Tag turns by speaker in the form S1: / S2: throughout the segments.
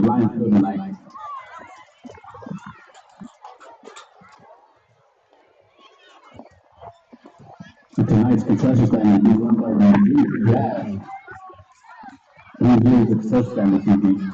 S1: the line field tonight. Tonight's concession stand will be run by the Jazz. And here's the concession stand this evening.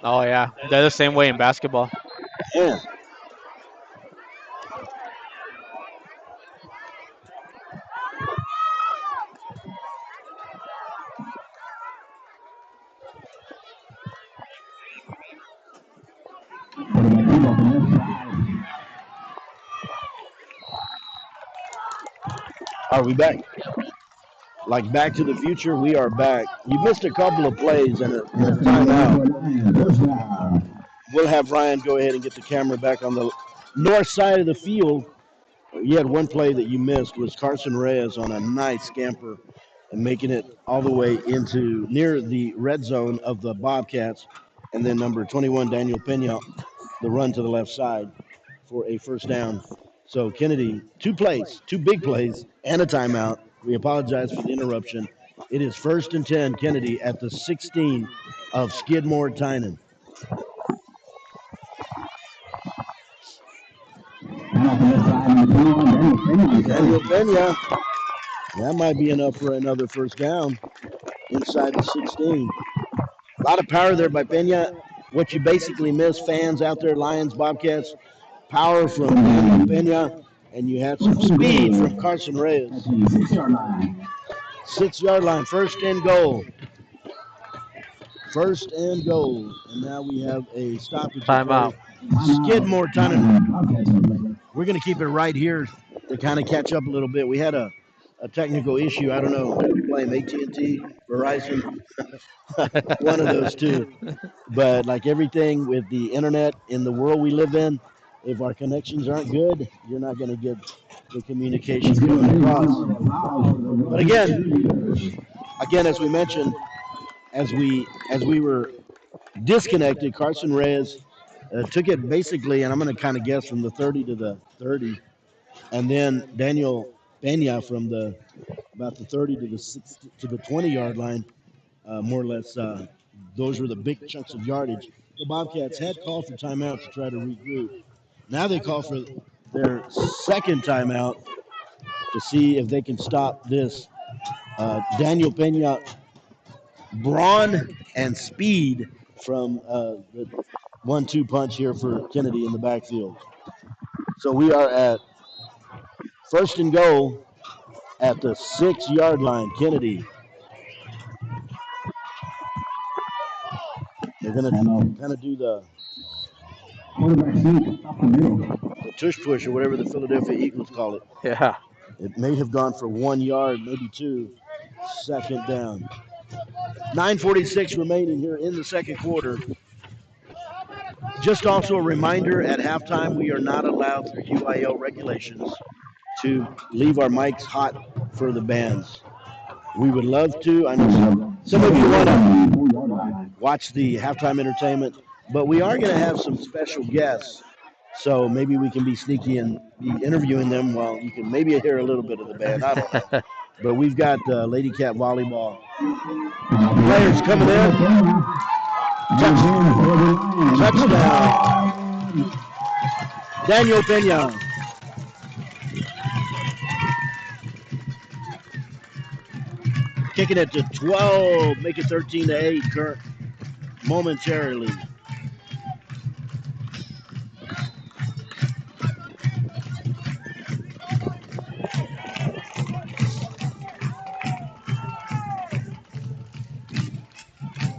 S2: Oh yeah, they're the same way in basketball.
S3: Yeah. Are we back? Like Back to the Future, we are back. You missed a couple of plays and a timeout. We'll have Ryan go ahead and get the camera back on the north side of the field. You had one play that you missed was Carson Reyes on a nice scamper and making it all the way into near the red zone of the Bobcats. And then number 21, Daniel Pena, the run to the left side for a first down. So Kenedy, two plays, two big plays, and a timeout. We apologize for the interruption. It is 1st and 10, Kenedy at the 16 of Skidmore, Tynan. Daniel Pena, that might be enough for another first down inside the 16. A lot of power there by Pena. What you basically miss, fans out there, Lions, Bobcats, power from Daniel Pena, and you had some speed from Carson Reyes. 6-yard line, 1st and goal. 1st and goal. And now we have a stoppage.
S2: Timeout.
S3: Skidmore, Tynan. We're going to keep it right here to kind of catch up a little bit. We had a technical issue. I don't know. Blame AT&T, Verizon, one of those two. But like everything with the internet in the world we live in, if our connections aren't good, you're not going to get the communications coming across. But again, as we mentioned, as we were disconnected, Carson Reyes took it basically, and I'm going to kind of guess from the 30 to the 30, and then Daniel Pena from about the 30 to the 20-yard line, more or less. Those were the big chunks of yardage. The Bobcats had called for timeout to try to regroup. Now they call for their second timeout to see if they can stop this. Daniel Pena, brawn and speed from the 1-2 punch here for Kenedy in the backfield. So we are at 1st and goal at the 6-yard line. Kenedy. They're going to kind of do the tush push or whatever the Philadelphia Eagles call it.
S2: Yeah.
S3: It may have gone for 1 yard, maybe 2. 2nd down. 9:46 remaining here in the second quarter. Just also a reminder, at halftime, we are not allowed through UIL regulations to leave our mics hot for the bands. We would love to. I know some of you want to watch the halftime entertainment, but we are going to have some special guests. So maybe we can be sneaky and be interviewing them while you can maybe hear a little bit of the band. I don't know. But we've got Lady Cat Volleyball players coming in. Touchdown. Daniel Pena. Kicking it to 12, make it 13-8 current momentarily.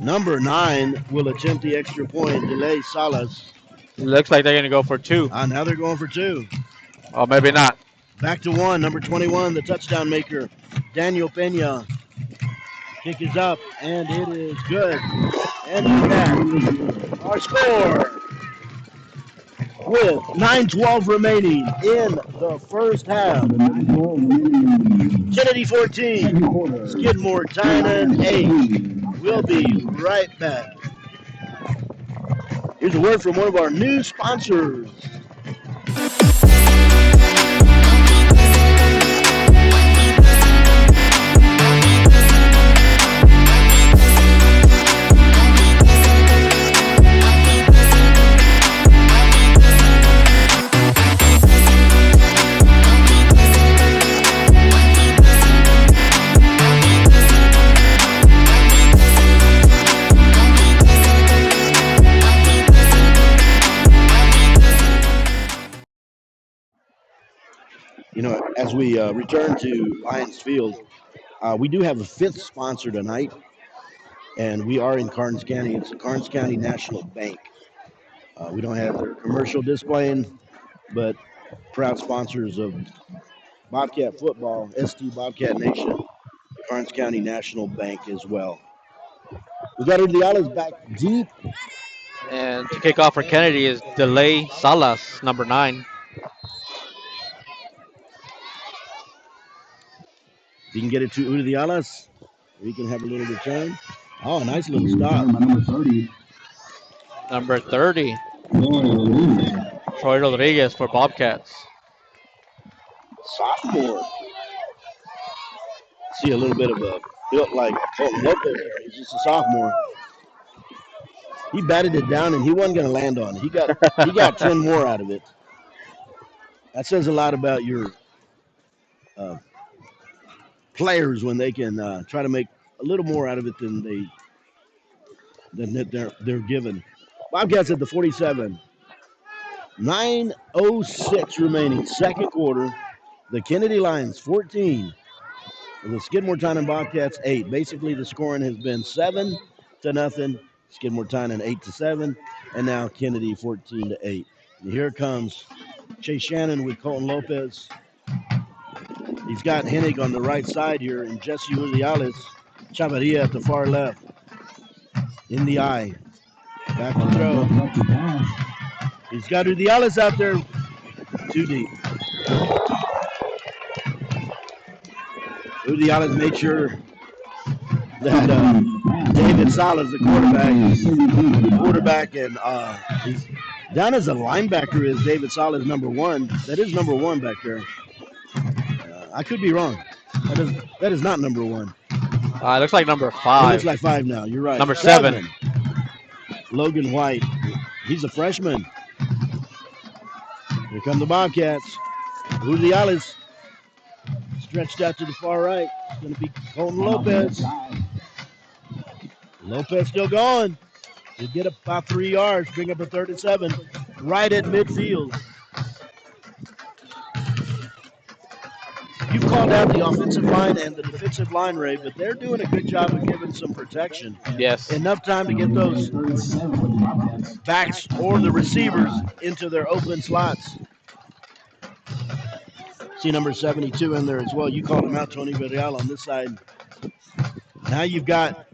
S3: Number 9 will attempt the extra point. Delay Salas.
S2: It looks like they're going to go for 2.
S3: Now they're going for 2.
S2: Oh, maybe not.
S3: Back to 1. Number 21, the touchdown maker, Daniel Pena. Kick is up, and it is good. And back. Our score. with 9:12 remaining in the first half. Kenedy 14, Skidmore Tynan 8. We'll be right back. Here's a word from one of our new sponsors. As we return to Lions Field, we do have a fifth sponsor tonight, and we are in Karnes County. It's the Karnes County National Bank. We don't have their commercial displaying, but proud sponsors of Bobcat football, ST Bobcat Nation, Karnes County National Bank as well. We got the Olives back deep.
S2: And to kick off for Kennedy is Delay Salas, number 9.
S3: If you can get it to Udialas, we can have a little return. Oh, nice little stop.
S2: Number 30, Troy Rodriguez for Bobcats.
S3: Sophomore. See a little bit of a built like Colton Lopez there. He's just a sophomore. He batted it down and he wasn't going to land on it. He got 10 more out of it. That says a lot about your players when they can try to make a little more out of it than they're given. Bobcats at the 47. 9:06 remaining, second quarter. The Kenedy Lions 14. The Skidmore Tynan Bobcats 8. Basically, the scoring has been 7-0. Skidmore Tynan 8-7, and now Kenedy 14-8. And here comes Chase Shannon with Colton Lopez. He's got Hennig on the right side here, and Jesse Uliales, Chavarria at the far left. In the eye. Back to throw. He's got Uliales out there. Too deep. Uliales made sure that David Salas, the quarterback, and he's down as a linebacker is David Salas, number 1. That is number 1 back there. I could be wrong. That is not number 1.
S2: It looks like number
S3: It
S2: 5.
S3: looks like 5 now. You're right.
S2: Number 7.
S3: Logan White. He's a freshman. Here come the Bobcats. Uliales stretched out to the far right. It's going to be Colton Lopez. Lopez still going. He'll get about 3 yards, bring up a 37, right at midfield. You've called out the offensive line and the defensive line, Ray, but they're doing a good job of giving some protection.
S2: Yes.
S3: Enough time to get those backs or the receivers into their open slots. See number 72 in there as well. You called him out, Tony Villarreal, on this side. Now you've got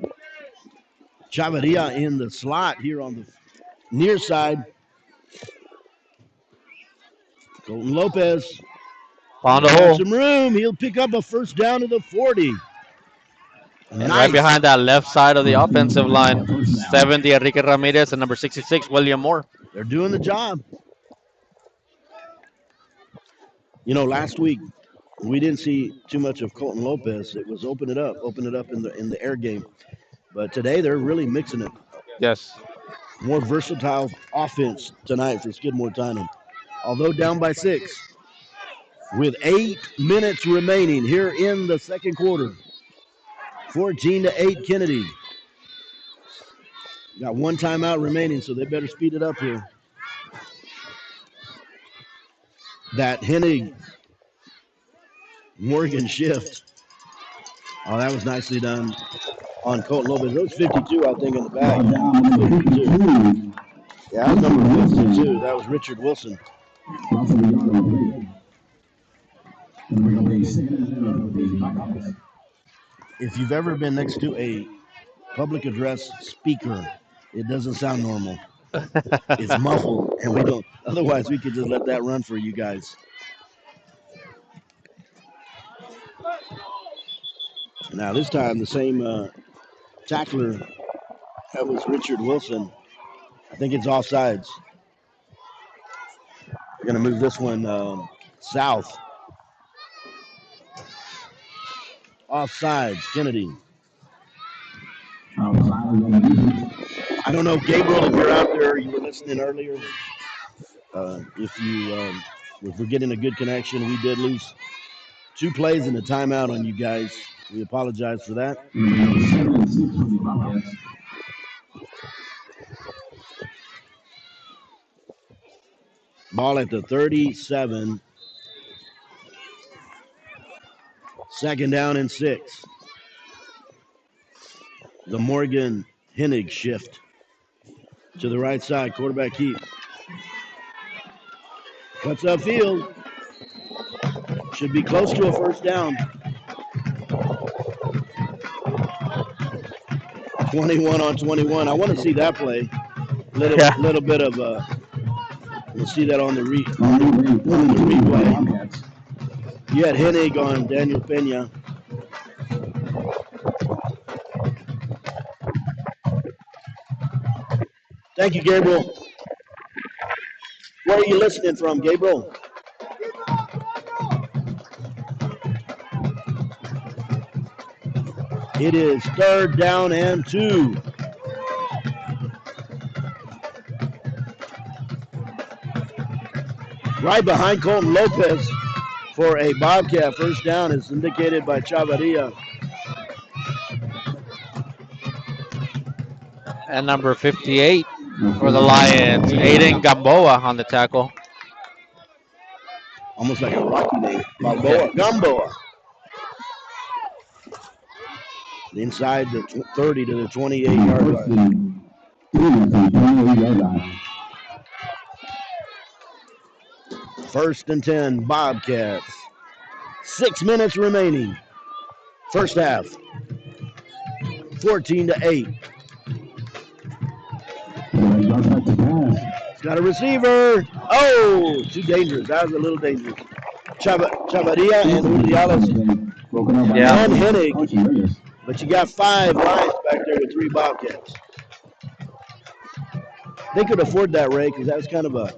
S3: Chavarria in the slot here on the near side. Colton Lopez.
S2: Found a hole.
S3: Some room. He'll pick up a first down to the 40.
S2: And right behind that left side of the offensive line, 70, Enrique Ramirez, and number 66, William Moore.
S3: They're doing the job. Last week we didn't see too much of Colton Lopez. It was open it up in the air game. But today they're really mixing it.
S2: Yes.
S3: More versatile offense tonight for Skidmore Tynan. Although down by 6. With 8 minutes remaining here in the second quarter. 14-8 Kenedy. Got 1 timeout remaining, so they better speed it up here. That Hennig Morgan shift. Oh, that was nicely done on Colton Lopez. That was 52, I think, in the back. 52. Yeah, that was number 52. That was Richard Wilson. If you've ever been next to a public address speaker, it doesn't sound normal. is muffled, and we don't. Otherwise, we could just let that run for you guys. Now this time, the same tackler, that was Richard Wilson. I think it's offsides. We're going to move this one south. Offsides, Kenedy. I don't know, Gabriel, if you're out there, you were listening earlier. If we're getting a good connection, we did lose 2 plays in a timeout on you guys. We apologize for that. Ball at the 37. 2nd down and 6. The Morgan Hennig shift to the right side. Quarterback keep. Cuts upfield. Should be close to a 1st down. 21 on 21. I want to see that play. Little bit of we'll see that on the replay. You had Hennig on Daniel Pena. Thank you, Gabriel. Where are you listening from, Gabriel? It is 3rd down and 2. Right behind Colton Lopez for a Bobcat 1st down is indicated by Chavarria.
S2: And number 58 for the Lions, Aiden Gamboa on the tackle.
S3: Almost like a Rocky name. Gamboa. Inside the 30 to the 28-yard line. 1st and 10, Bobcats. 6 minutes remaining. 1st half. 14-8. It's got a receiver. Oh, too dangerous. That was a little dangerous. Chavarria and Urdiales and Hennig. But you got 5 Lions back there with 3 Bobcats. They could afford that, Ray, because that was kind of a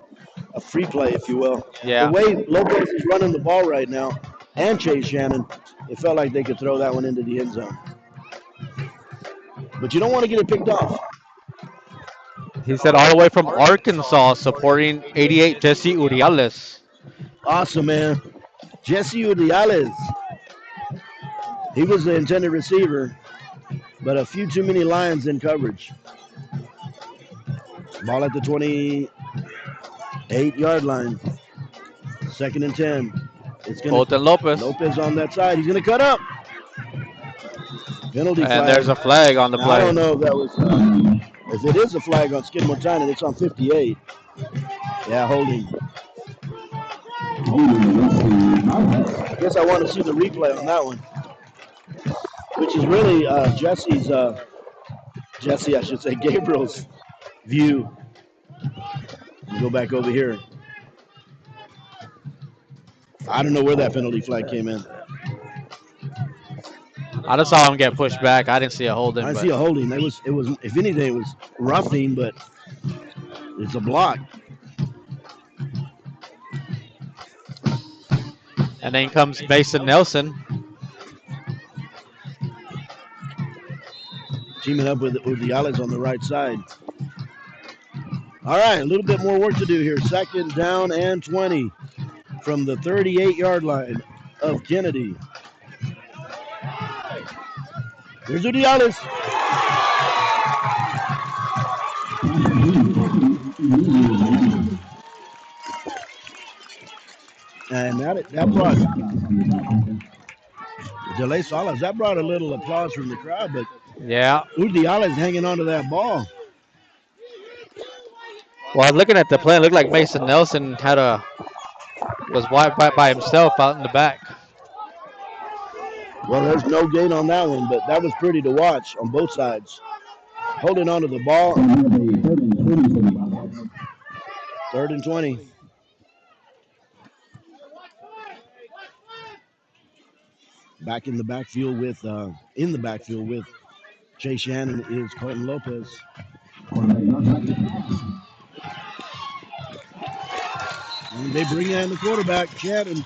S3: free play, if you will.
S2: Yeah.
S3: The way Lopez is running the ball right now, and Chase Shannon, it felt like they could throw that one into the end zone. But you don't want to get it picked off.
S2: He said all the way from Arkansas, supporting 88 Jesse Uriales.
S3: Awesome, man. Jesse Uriales. He was the intended receiver, but a few too many Lions in coverage. Ball at the 28-yard line. 2nd and 10. It's going
S2: Colton Lopez.
S3: Lopez on that side. He's going to cut up. Penalty flag.
S2: And there's a flag on the play.
S3: I don't know if that was, if it is a flag on Skidmore Tynan, it's on 58. Yeah, holding. I guess I want to see the replay on that one, which is really Gabriel's view. Go back over here. I don't know where that penalty flag came in.
S2: I just saw him get pushed back. I didn't see a holding.
S3: I see a holding. It was. If anything, it was roughing, but it's a block.
S2: And then comes Mason Nelson.
S3: Teaming up with Urdiales on the right side. All right, a little bit more work to do here. 2nd down and 20 from the 38-yard line of Kenedy. Here's Urdiales. And that brought delay Salas. That brought a little applause from the crowd, but
S2: yeah,
S3: Urdiales hanging on to that ball.
S2: Well, looking at the play, it looked like Mason Nelson was wide by himself out in the back.
S3: Well, there's no gain on that one, but that was pretty to watch on both sides. Holding on to the ball. 3rd and 20. Back in the backfield with Chase Shannon is Colton Lopez. And they bring in the quarterback, Shannon.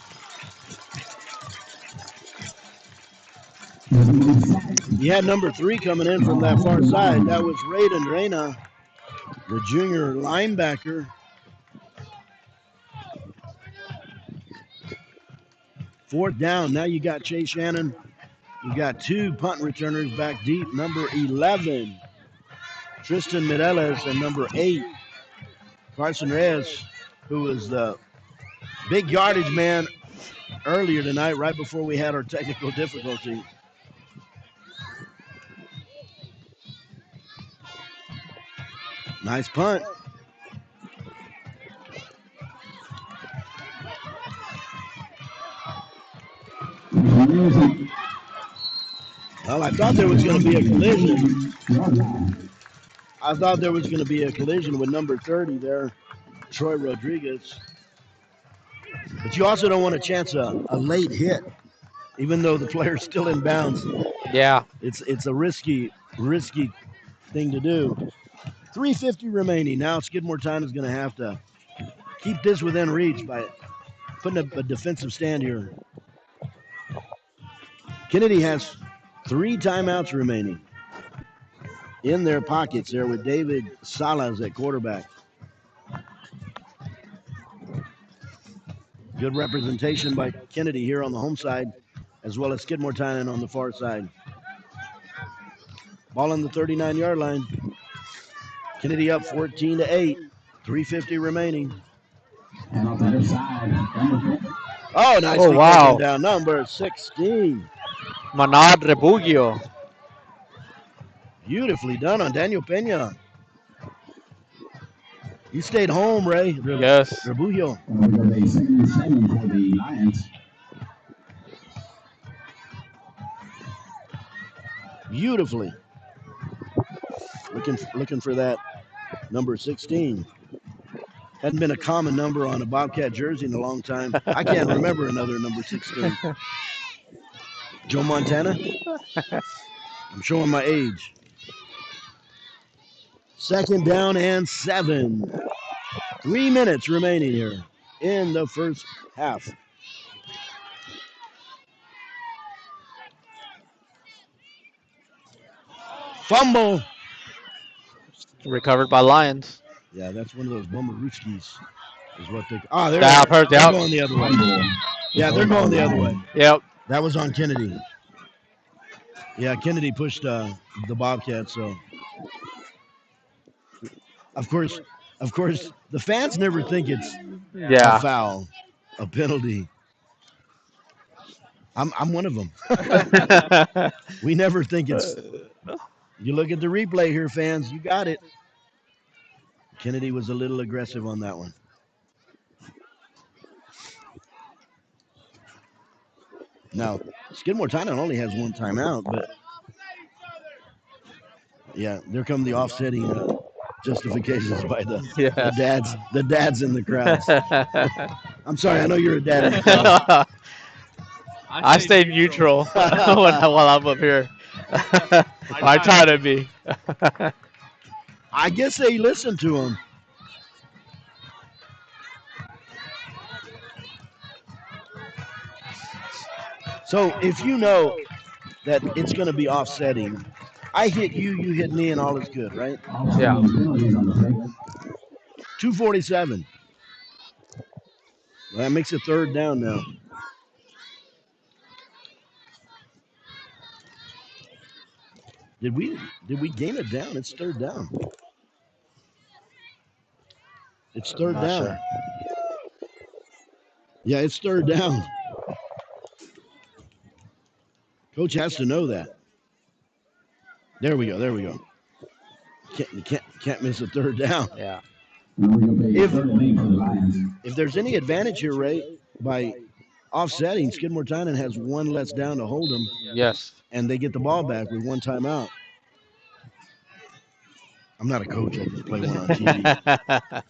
S3: You had number 3 coming in from that far side. That was Raiden Reyna, the junior linebacker. 4th down. Now you got Chase Shannon. You got 2 punt returners back deep. Number 11, Tristan Mireles, and number 8, Carson Reyes, who was the big yardage man earlier tonight, right before we had our technical difficulty. Nice punt. Well, I thought there was going to be a collision. I thought there was going to be a collision with number 30 there, Troy Rodriguez. But you also don't want to chance a late hit, even though the player's still in bounds.
S2: Yeah.
S3: It's a risky thing to do. 3:50 remaining. Now Skidmore Tynan is going to have to keep this within reach by putting up a defensive stand here. Kenedy has 3 timeouts remaining in their pockets there with David Salas at quarterback. Good representation by Kenedy here on the home side, as well as Skidmore Tynan on the far side. Ball on the 39-yard line. Kenedy up 14-8. 3:50 remaining.
S1: And on the other side,
S3: Oh, nicely taken
S2: wow.
S3: down. Number 16.
S2: Manad Rebugio.
S3: Beautifully done on Daniel Pena. You stayed home, Ray.
S2: Yes.
S3: Rebugio.
S1: and with a 2nd and 7 for the Lions.
S3: Beautifully. Looking for that number 16. Hadn't been a common number on a Bobcat jersey in a long time. I can't remember another number 16. Joe Montana? I'm showing my age. 2nd down and 7. 3 minutes remaining here in the first half. Fumble.
S2: Recovered by Lions.
S3: Yeah, that's one of those Bummerooskis is what they. Ah, they're
S2: They're
S3: going the other way. Yeah, they're going the other way.
S2: Yep.
S3: That was on Kenedy. Yeah, Kenedy pushed the Bobcats. So, of course, the fans never think it's a
S2: Yeah.
S3: foul, a penalty. I'm one of them. We never think it's. You look at the replay here, fans. You got it. Kenedy was a little aggressive on that one. Now, Skidmore Tynan only has 1 timeout, but yeah, there come the offsetting justifications by the dads in the crowds. I'm sorry, I know you're a dad in the crowd.
S2: I stay neutral while I'm up here. I try to be.
S3: I guess they listen to him. So if you know that it's going to be offsetting, I hit you, you hit me, and all is good, right?
S2: Yeah.
S3: 2:47. Well, that makes it 3rd down now. Did we gain it down? It's 3rd down. It's 3rd down.
S2: Sure.
S3: Yeah, it's 3rd down. Coach has to know that. There we go. Can't miss a 3rd down.
S2: Yeah.
S3: If there's any advantage here, Ray, by offsetting, Skidmore Tynan has 1 less down to hold them.
S2: Yes.
S3: And they get the ball back with 1 timeout. I'm not a coach. I just play one on TV.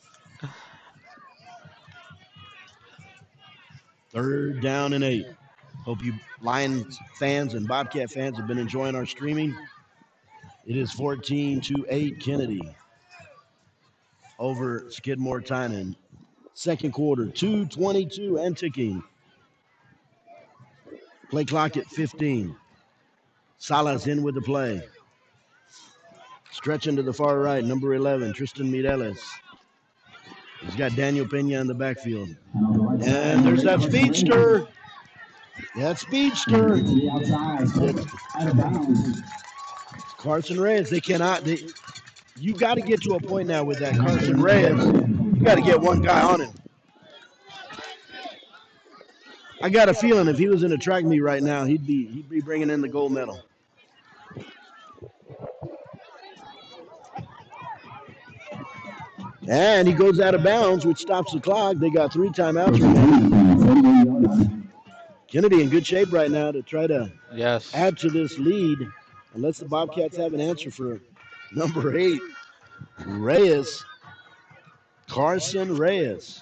S3: 3rd down and 8. Hope you Lions fans and Bobcat fans have been enjoying our streaming. It is 14-8 Kenedy over Skidmore Tynan. 2nd quarter, 2:22 and ticking. Play clock at 15. Salas in with the play. Stretching to the far right, number 11, Tristan Mireles. He's got Daniel Pena in the backfield. And there's that speedster. That speedster. Carson Reyes, they cannot. You got to get to a point now with that Carson Reyes. You got to get one guy on him. I got a feeling if he was in a track meet right now, he'd be bringing in the gold medal. And he goes out of bounds, which stops the clock. They got 3 timeouts remaining. Kenedy in good shape right now to try to add to this lead, unless the Bobcats have an answer for number 8, Reyes, Carson Reyes.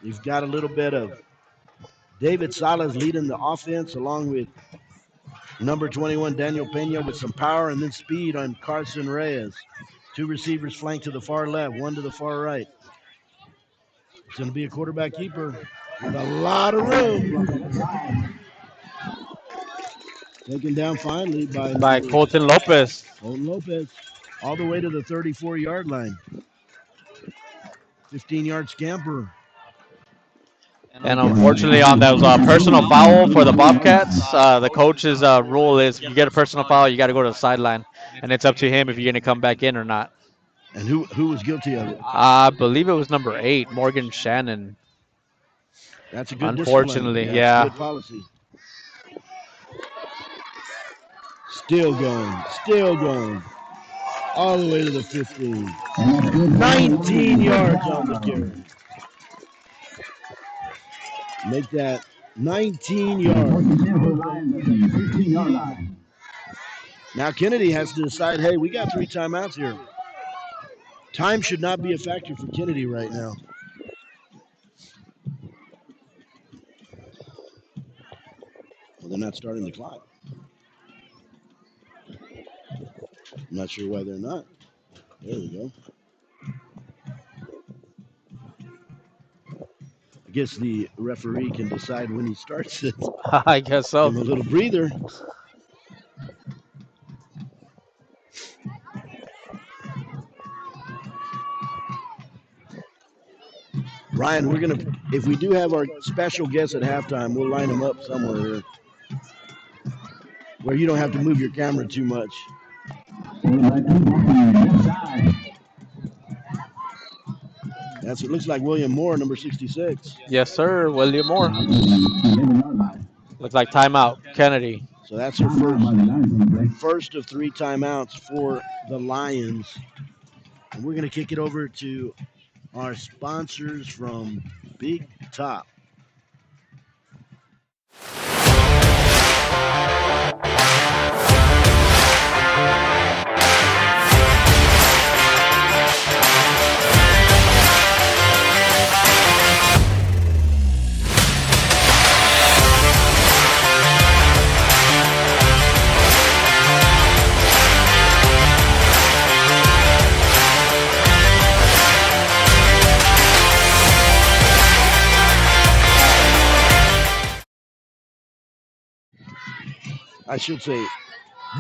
S3: You've got a little bit of David Salas leading the offense, along with number 21, Daniel Pena, with some power and then speed on Carson Reyes. 2 receivers flanked to the far left, 1 to the far right. It's going to be a quarterback keeper with a lot of room. Taken down finally by
S2: Colton Lopez.
S3: Colton Lopez, all the way to the 34-yard line. 15-yard scamper.
S2: And unfortunately, on that personal foul for the Bobcats, the coach's rule is if you get a personal foul, you got to go to the sideline, and it's up to him if you're going to come back in or not.
S3: And who was guilty of it?
S2: I believe it was number 8, Morgan Shannon.
S3: That's a good
S2: unfortunately,
S3: discipline.
S2: yeah.
S3: Good policy. Still going. All the way to the 15. 19 yards on the carry. Make that 19 yards. Now Kenedy has to decide, hey, we got 3 timeouts here. Time should not be a factor for Kenedy right now. Well, they're not starting the clock. I'm not sure why they're not. There we go. I guess the referee can decide when he starts it.
S2: I guess so.
S3: Give him a little breather. Ryan, we're going to, if we do have our special guest at halftime, we'll line him up somewhere here where you don't have to move your camera too much. That's what looks like William Moore, number 66.
S2: Yes, sir, William Moore. Looks like timeout, Kenedy.
S3: So that's her first of 3 timeouts for the Lions. And we're going to kick it over to our sponsors from Big Top. I should say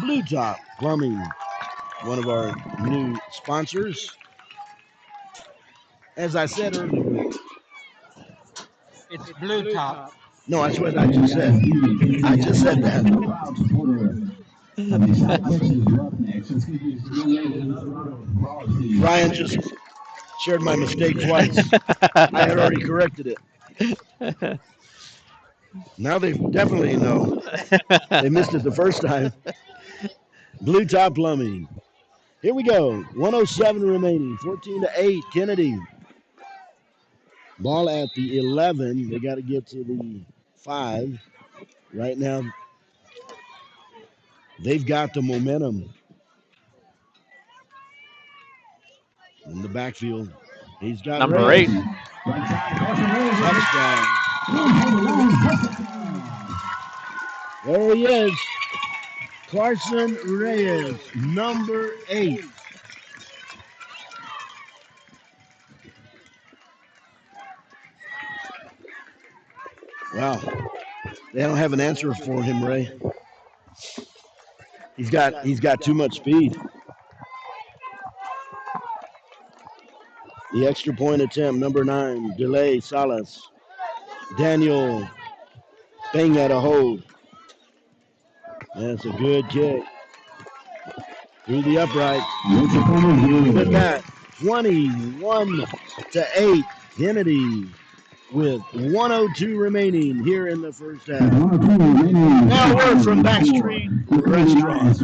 S3: Blue Top Plumbing, one of our new sponsors. As I said earlier,
S4: it's Blue Top.
S3: No, that's what I just said. I just said that. Ryan just shared my mistake twice. I had already corrected it. Now they definitely know. They missed it the first time. Blue Top Plumbing. Here we go. 107 remaining. 14-8. Kenedy. Ball at the 11. They got to get to the 5. Right now, they've got the momentum. In the backfield. He's got
S2: number 8.
S3: Touchdown. There he is. Carson Reyes, number 8. Wow. They don't have an answer for him, Ray. He's got too much speed. The extra point attempt, number 9, delay Salas. Daniel bang at a hold. That's a good kick. Through the upright. Look at that. 21-8. Kenedy with 1:02 remaining here in the first half. Now we're from Backstreet Restaurant.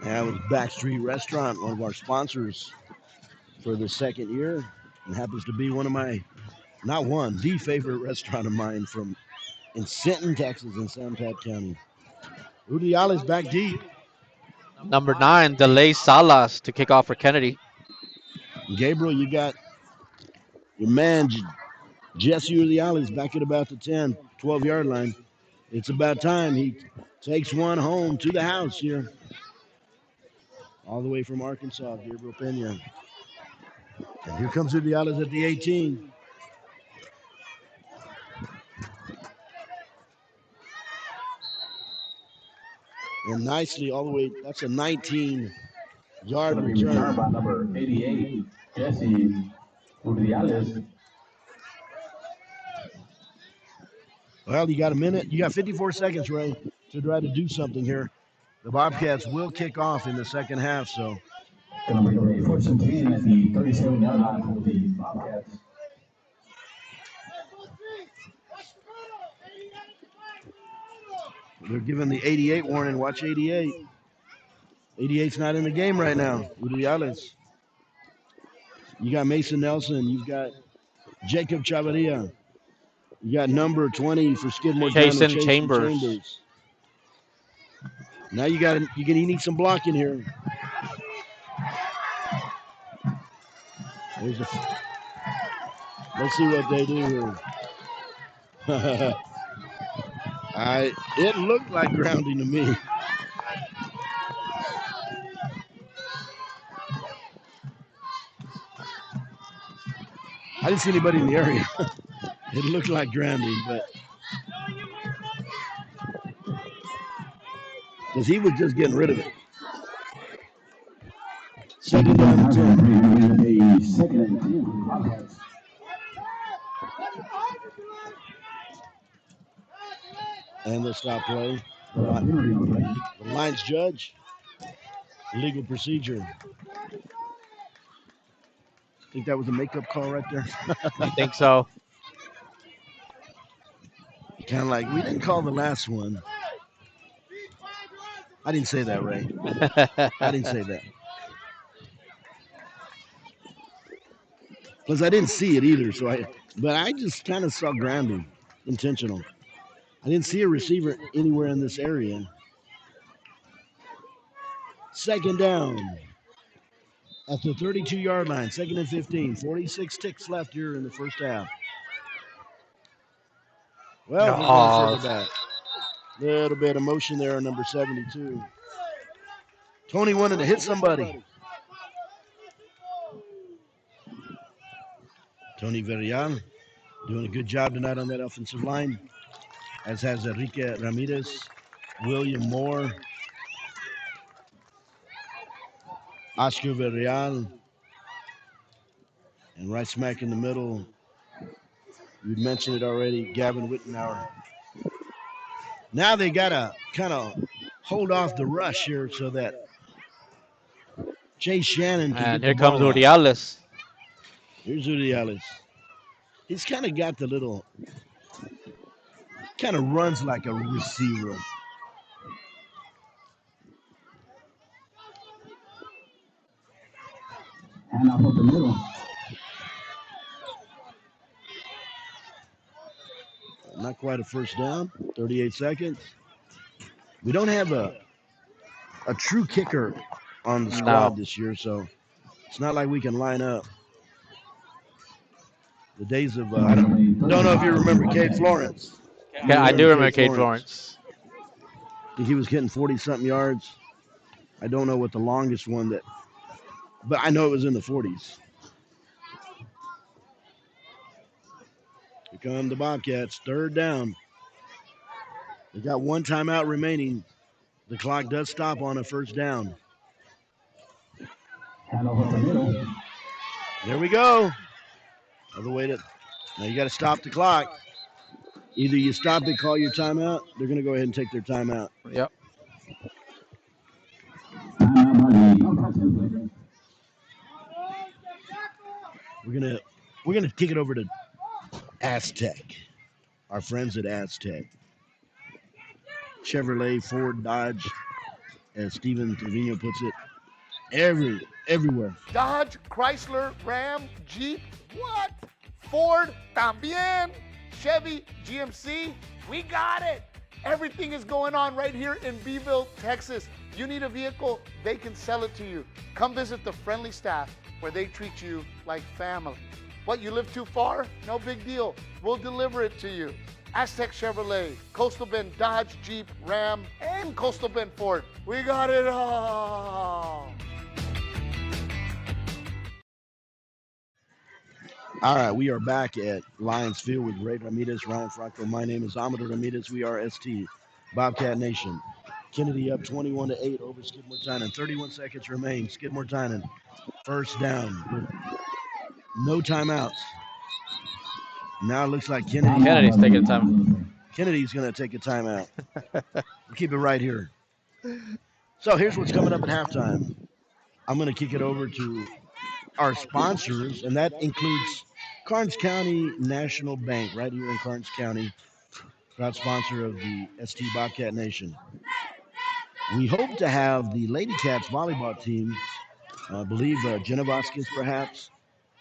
S3: That was Backstreet Restaurant, one of our sponsors for the second year, and happens to be one of my, not one, the favorite restaurant of mine from in Sinton, Texas, in San Pat County. Udiale's back deep.
S2: Number 9, delay Salas to kick off for Kenedy.
S3: Gabriel, you got your man, Jesse Udiale's back at about the 10, 12-yard line. It's about time he takes one home to the house here. All the way from Arkansas, Gabriel Pena. And here comes Udiales at the 18. And nicely all the way, that's a 19-yard return.
S1: By number 88, Jesse Udiales.
S3: Well, you got a minute. You got 54 seconds, Ray, to try to do something here. The Bobcats will kick off in the second half, so.
S1: Going to bring a first and 10 at the 37-yard line for the Bobcats.
S3: They're giving the 88 warning. Watch 88. 88's not in the game right now. Udiales. You got Mason Nelson. You've got Jacob Chavarria. You got number 20 for Skidmore.
S2: Jason Chambers.
S3: Now you need some blocking here. Let's see what they do here. It looked like grounding to me. I didn't see anybody in the area. It looked like grounding, but because he was just getting rid of it. Second down and 10.
S1: Second and 10. Bobcats.
S3: And the stop play. The line's judge. Legal procedure. I think that was a makeup call right there.
S2: I think so.
S3: Kind of like, we didn't call the last one. I didn't say that, Ray. I didn't say that. Plus, I didn't see it either, but I just kind of saw grounding, intentional. I didn't see a receiver anywhere in this area. Second down at the 32-yard line, second and 15. 46 ticks left here in the first half. Well, little bit of motion there on number 72. Tony wanted to hit somebody. Tony Villarreal doing a good job tonight on that offensive line, as has Enrique Ramirez, William Moore, Oscar Villarreal, and right smack in the middle, we mentioned it already, Gavin Wittenauer. Now they got to kind of hold off the rush here so that Chase Shannon can
S2: And
S3: get
S2: here
S3: the
S2: comes
S3: ball out.
S2: Udiales.
S3: Here's Uriales. He's kind of got the little, kind of runs like a receiver.
S1: And off of the middle.
S3: Not quite a first down. 38 seconds. We don't have a true kicker on the squad
S2: No.
S3: this year, so it's not like we can line up. The days of I don't know if you remember Cade Florence. You
S2: Yeah, I do remember
S3: Cade
S2: Cade
S3: Florence.
S2: Florence.
S3: I think he was getting 40-something yards. I don't know what the longest one that, but I know it was in the 40s. Here come the Bobcats, third down. They got one timeout remaining. The clock does stop on a first down.
S1: And off of the middle.
S3: There we go. Other way to, now you got to stop the clock. Either you stop it, call your timeout. They're going to go ahead and take their timeout.
S2: Yep.
S3: We're gonna kick it over to Aztec, our friends at Aztec. Chevrolet, Ford, Dodge, as Steven Trevino puts it, everywhere.
S5: Dodge, Chrysler, Ram, Jeep, what? Ford, también. Chevy, GMC, we got it. Everything is going on right here in Beeville, Texas. You need a vehicle, they can sell it to you. Come visit the friendly staff where they treat you like family. What, you live too far? No big deal. We'll deliver it to you. Aztec Chevrolet, Coastal Bend Dodge, Jeep, Ram, and Coastal Bend Ford. We got it all.
S3: All right, we are back at Lions Field with Ray Ramirez, Ryan Franco. My name is Amador Ramirez. We are ST, Bobcat Nation. Kenedy up 21-8 over Skidmore Tynan. 31 seconds remain. Skidmore Tynan, first down with no timeouts. Now it looks like
S2: Kennedy's taking the time.
S3: Kennedy's going to take a timeout. We'll keep it right here. So here's what's coming up at halftime. I'm going to kick it over to our sponsors, and that includes Karnes County National Bank, right here in Karnes County, proud sponsor of the ST Bobcat Nation. We hope to have the Lady Cats volleyball team, I believe Jenna Vasquez perhaps,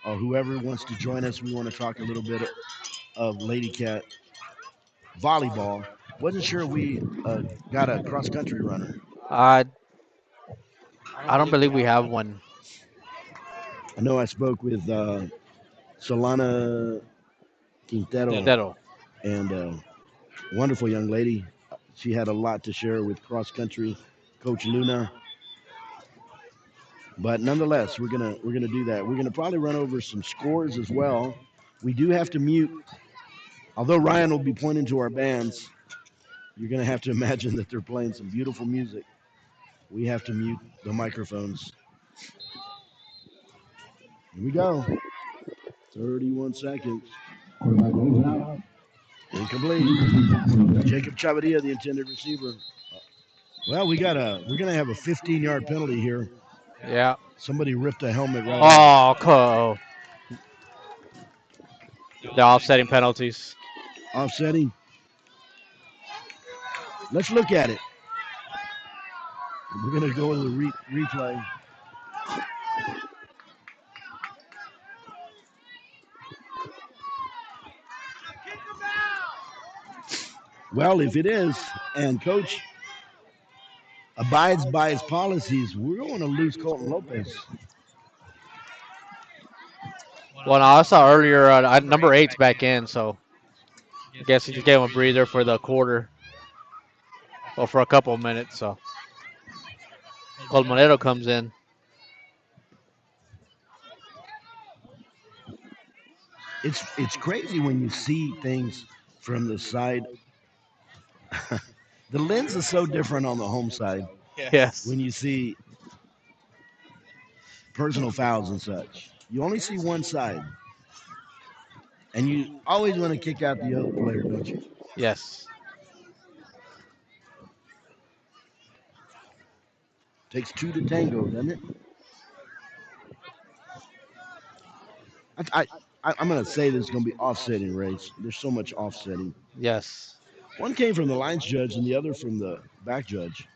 S3: or whoever wants to join us. We want to talk a little bit of Lady Cat volleyball. Wasn't sure we got a cross-country runner.
S2: I don't believe we have one.
S3: I know I spoke with Solana Quintero,
S2: Quintero.
S3: and wonderful young lady. She had a lot to share with cross country coach Luna. But nonetheless, we're gonna do that. We're gonna probably run over some scores as well. We do have to mute. Although Ryan will be pointing to our bands, you're gonna have to imagine that they're playing some beautiful music. We have to mute the microphones. Here we go. 31 seconds. Incomplete. Jacob Chavarria, the intended receiver. Well, we're gonna have a 15-yard penalty here.
S2: Yeah.
S3: Somebody ripped a helmet right off.
S2: Oh, the offsetting penalties.
S3: Offsetting. Let's look at it. We're gonna go to the replay. Well, if it is, and coach abides by his policies, we're going to lose Colton Lopez.
S2: Well, no, I saw earlier number 8's back in, so I guess he just gave him a breather for the quarter. Well, for a couple of minutes, so. Colmonero comes in.
S3: It's crazy when you see things from the side. The lens is so different on the home side
S2: Yes.
S3: when you see personal fouls and such. You only see one side. And you always want to kick out the other player, don't you?
S2: Yes.
S3: Takes two to tango, doesn't it? I'm going to say there's going to be offsetting race. There's so much offsetting.
S2: Yes.
S3: One came from the lines judge and the other from the back judge.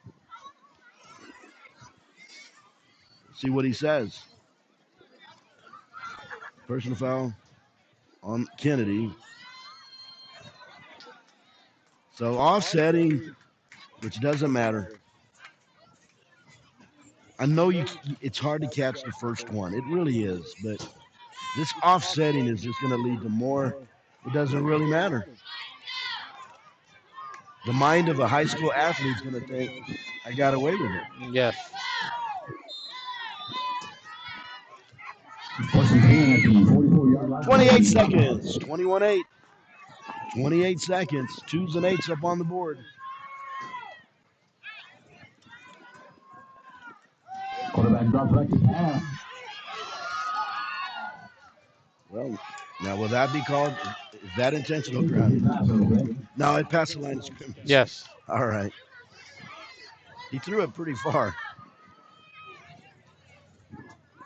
S3: See what he says. Personal foul on Kenedy. So offsetting, which doesn't matter. I know it's hard to catch the first one. It really is. But this offsetting is just going to lead to more. It doesn't really matter. The mind of a high school athlete is going to think, I got away with it.
S2: Yes.
S1: First and 10 at the 44-yard line.
S3: 28 seconds. 21-8. 28 seconds. 2s and 8s up on the board.
S1: Quarterback drops back to pass.
S3: Well, now will that be called? Is that intentional grounding? No, it passed the line of scrimmage.
S2: Yes.
S3: All right. He threw it pretty far.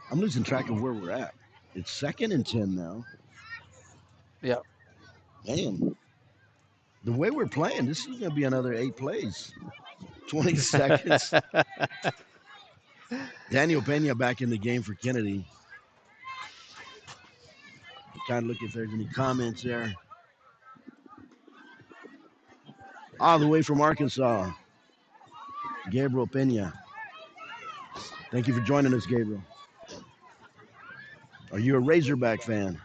S3: I'm losing track of where we're at. It's 2nd and 10 now.
S2: Yep.
S3: Man, the way we're playing, this is going to be another 8 plays. 20 seconds. Daniel Pena back in the game for Kenedy. Trying to look if there's any comments there. All the way from Arkansas, Gabriel Pena. Thank you for joining us, Gabriel. Are you a Razorback fan?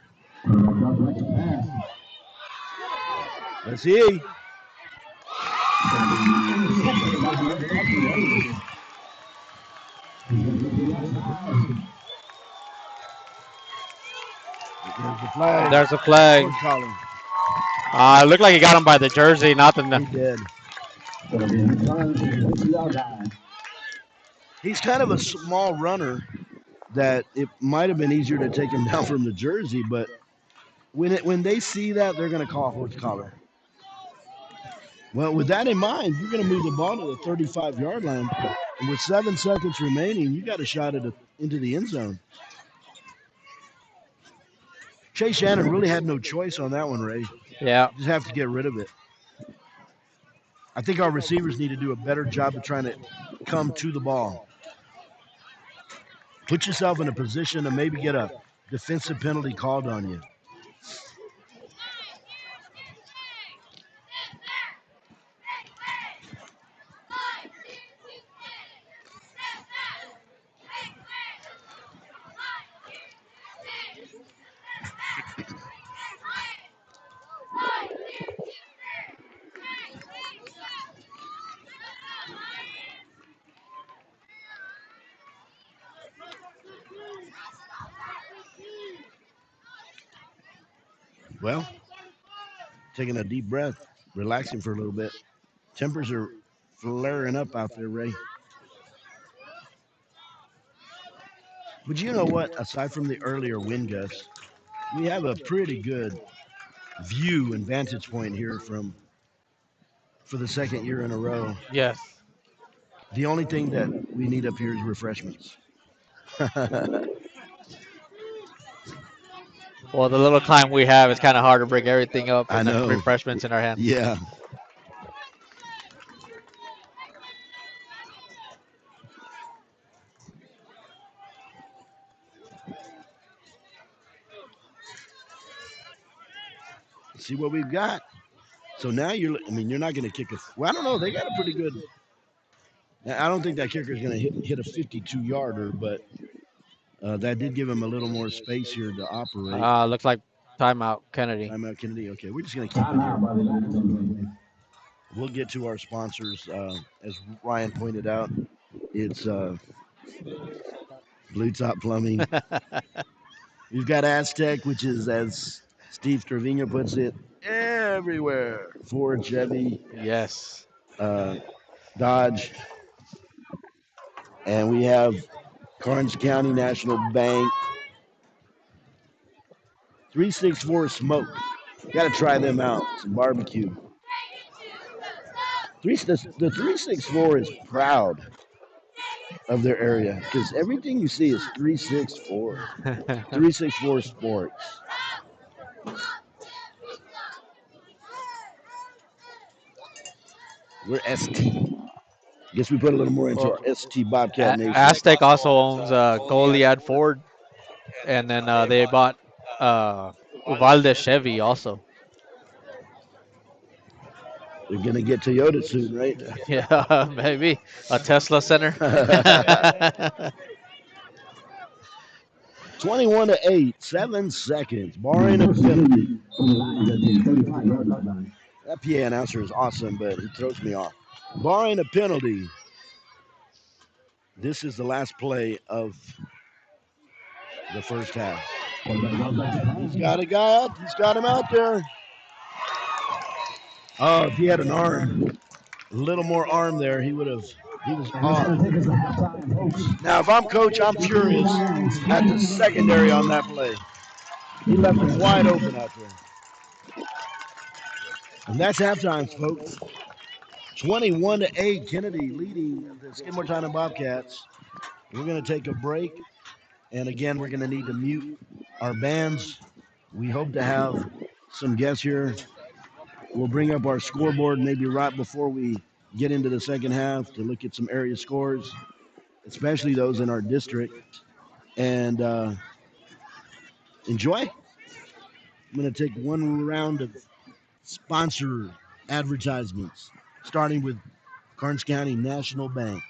S3: Let's see. There's the flag.
S2: There's a flag.
S3: Horse collar.
S2: It looked like he got him by the jersey, not the.
S3: He did. He's kind of a small runner that it might have been easier to take him down from the jersey, but when they see that, they're going to call horse collar. Well, with that in mind, you're going to move the ball to the 35-yard line, and with 7 seconds remaining, you got a shot at into the end zone. Chase Shannon really had no choice on that one, Ray.
S2: Yeah.
S3: Just have to get rid of it. I think our receivers need to do a better job of trying to come to the ball. Put yourself in a position to maybe get a defensive penalty called on you. Well, taking a deep breath, relaxing for a little bit. Tempers are flaring up out there, Ray. But you know what? Aside from the earlier wind gusts, we have a pretty good view and vantage point here for the 2nd year in a row.
S2: Yes.
S3: The only thing that we need up here is refreshments.
S2: Well, the little time we have, it's kind of hard to bring everything up
S3: I
S2: and then
S3: know.
S2: refreshments in our hands.
S3: Yeah. See what we've got. So now you're not going to kick a. Well, I don't know. They got a pretty good. I don't think that kicker is going to hit a 52-yarder, but that did give him a little more space here to operate.
S2: Looks like timeout, Kenedy.
S3: Timeout, Kenedy. Okay, we're just going to keep it here. We'll get to our sponsors. As Ryan pointed out, it's Blue Top Plumbing. We've got Aztec, which is, as Steve Trevino puts it, everywhere. Ford, Chevy,
S2: Yes.
S3: Dodge. And we have Karnes County National Bank. 364 Smoke. Got to try them out. Some barbecue. The 364 is proud of their area because everything you see is 364. 364 Sports. We're ST. Guess we put a little more into
S2: Well,
S3: our ST Bobcat Nation.
S2: Aztec also owns Goliad Ford, and then they bought Uvalde Chevy also.
S3: They're gonna get Toyota soon, right?
S2: Yeah, maybe a Tesla center.
S3: 21 to 8, 7 seconds, barring a penalty. That PA announcer is awesome, but he throws me off. Barring a penalty, this is the last play of the first half. He's got a guy up. He's got him out there. Oh, if he had an arm, a little more arm there, he would have. He was off. Now, if I'm coach, I'm furious at the secondary on that play. He left him wide open out there. And that's halftime, folks. 21 to 8, Kenedy leading the Skidmore Tynan Bobcats. We're going to take a break. And again, we're going to need to mute our bands. We hope to have some guests here. We'll bring up our scoreboard maybe right before we get into the second half to look at some area scores, especially those in our district. And enjoy. I'm going to take one round of sponsor advertisements, starting with Karnes County National Bank.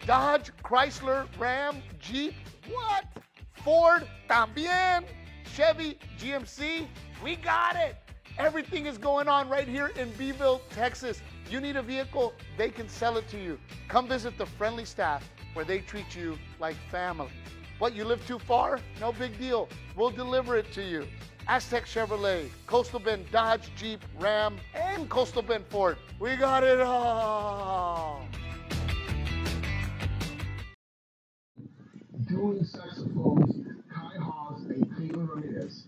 S5: Dodge, Chrysler, Ram, Jeep, what? Ford, también. Chevy, GMC, we got it. Everything is going on right here in Beeville, Texas. You need a vehicle, they can sell it to you. Come visit the friendly staff where they treat you like family. What, you live too far? No big deal. We'll deliver it to you. Aztec Chevrolet, Coastal Bend Dodge, Jeep, Ram, and Coastal Bend Ford. We got it all.
S1: Dueling saxophones, Kai Haas and Cleveland Ramirez.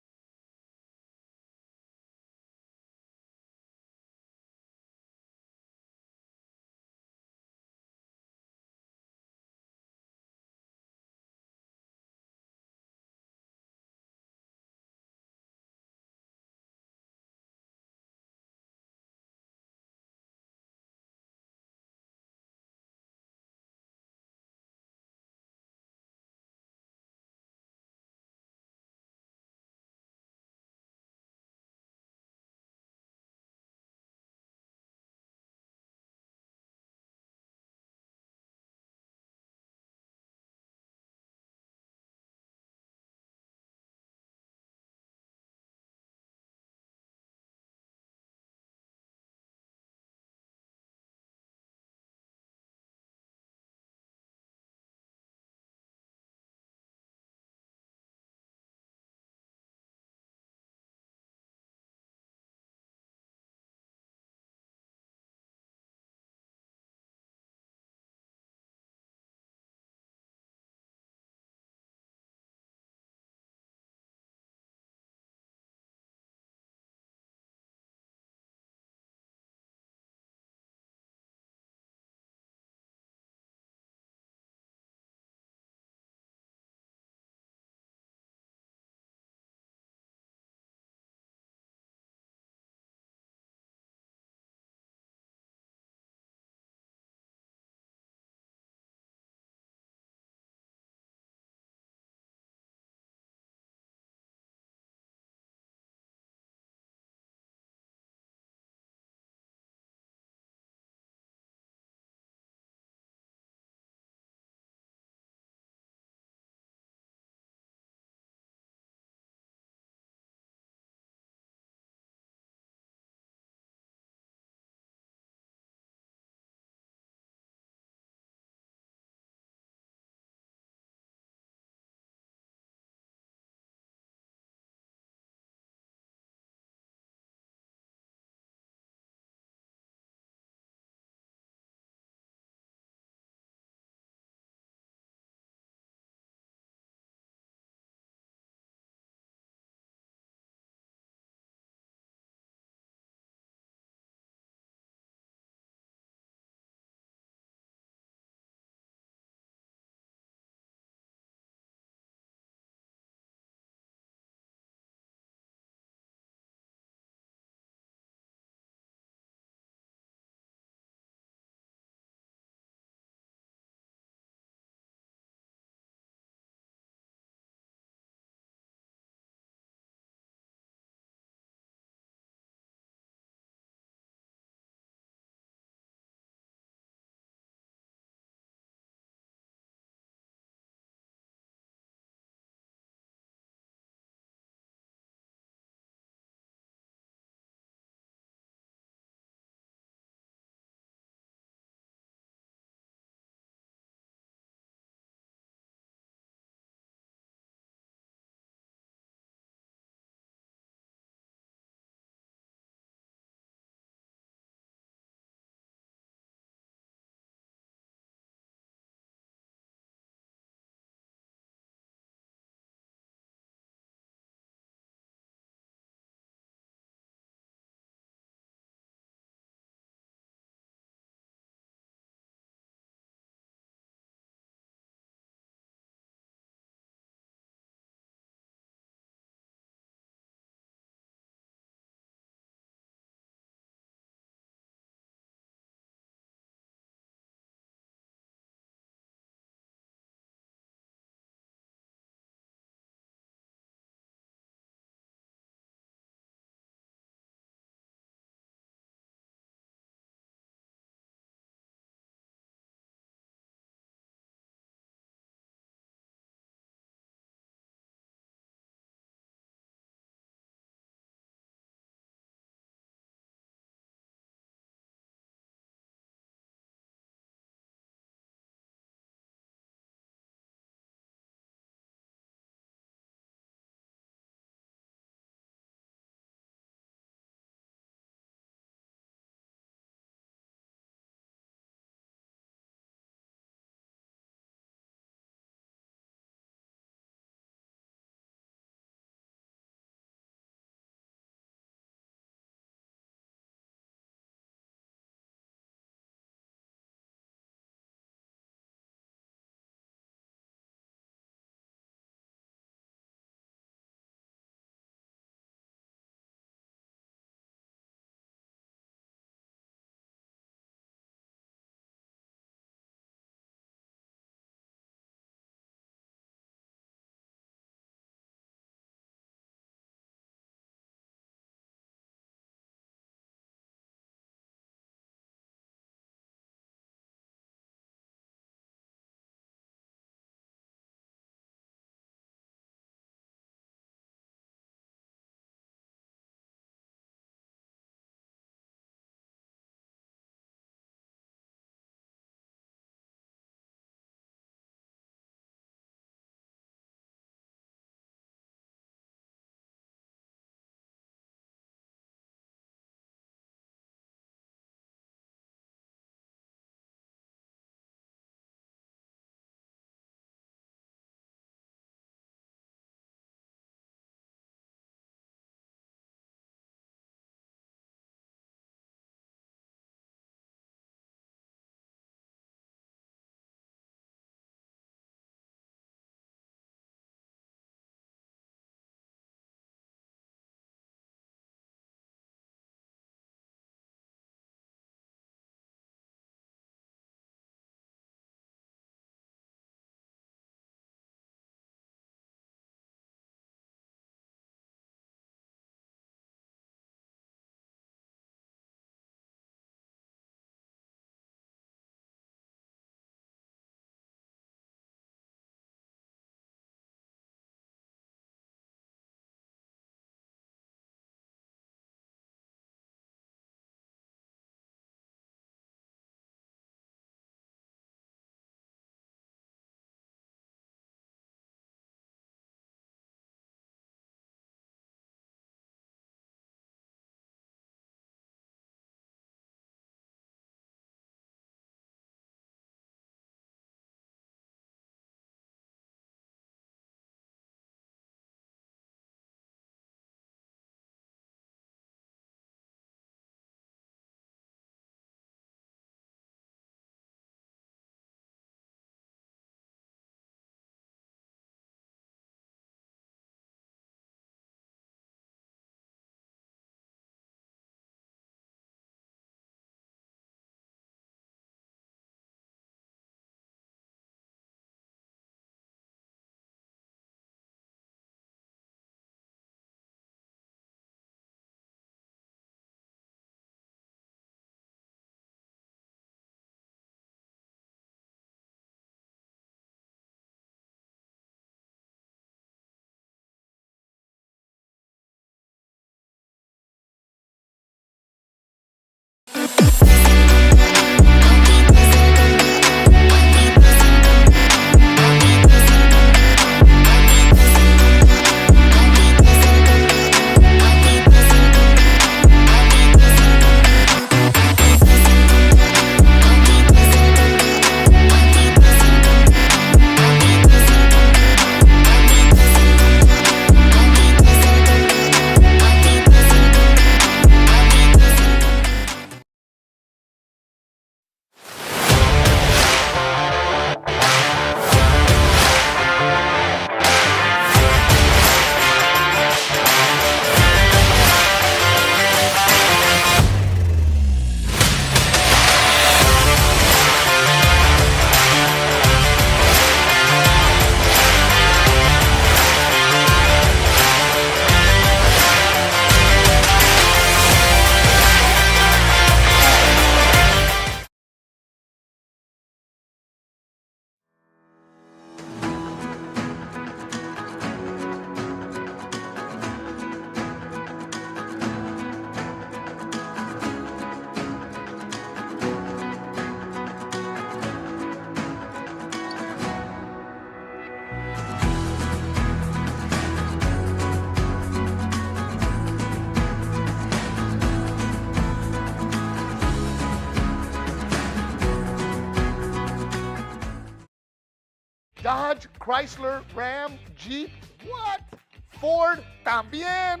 S5: Dodge, Chrysler, Ram, Jeep, what? Ford, también.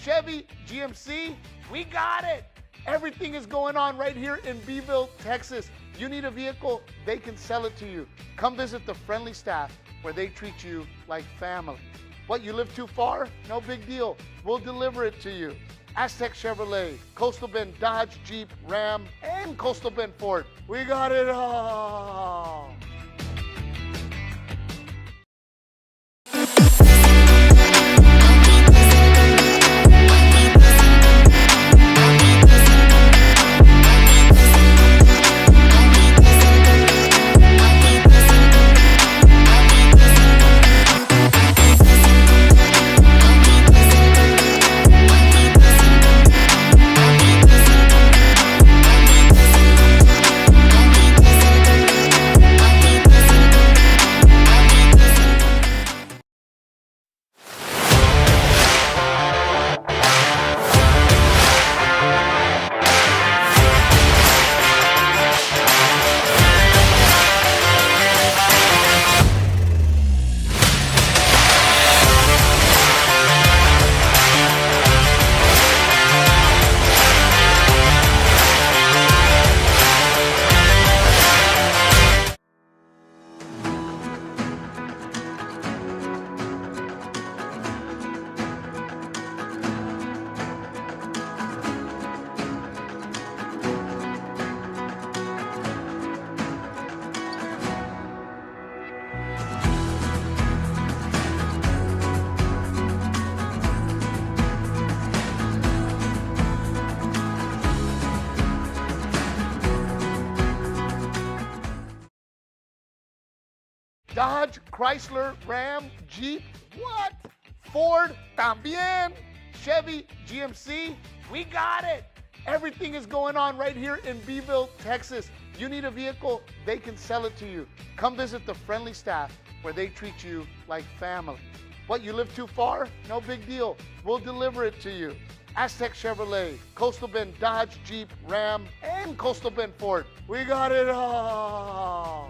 S5: Chevy, GMC, we got it. Everything is going on right here in Beeville, Texas. You need a vehicle, they can sell it to you. Come visit the friendly staff where they treat you like family. What, you live too far? No big deal. We'll deliver it to you. Aztec Chevrolet, Coastal Bend Dodge, Jeep, Ram, and Coastal Bend Ford. We got it all. Dodge, Chrysler, Ram, Jeep, what? Ford, también. Chevy, GMC, we got it. Everything is going on right here in Beeville, Texas. You need a vehicle, they can sell it to you. Come visit the friendly staff where they treat you like family. What, you live too far? No big deal. We'll deliver it to you. Aztec Chevrolet, Coastal Bend Dodge, Jeep, Ram, and Coastal Bend Ford. We got it all.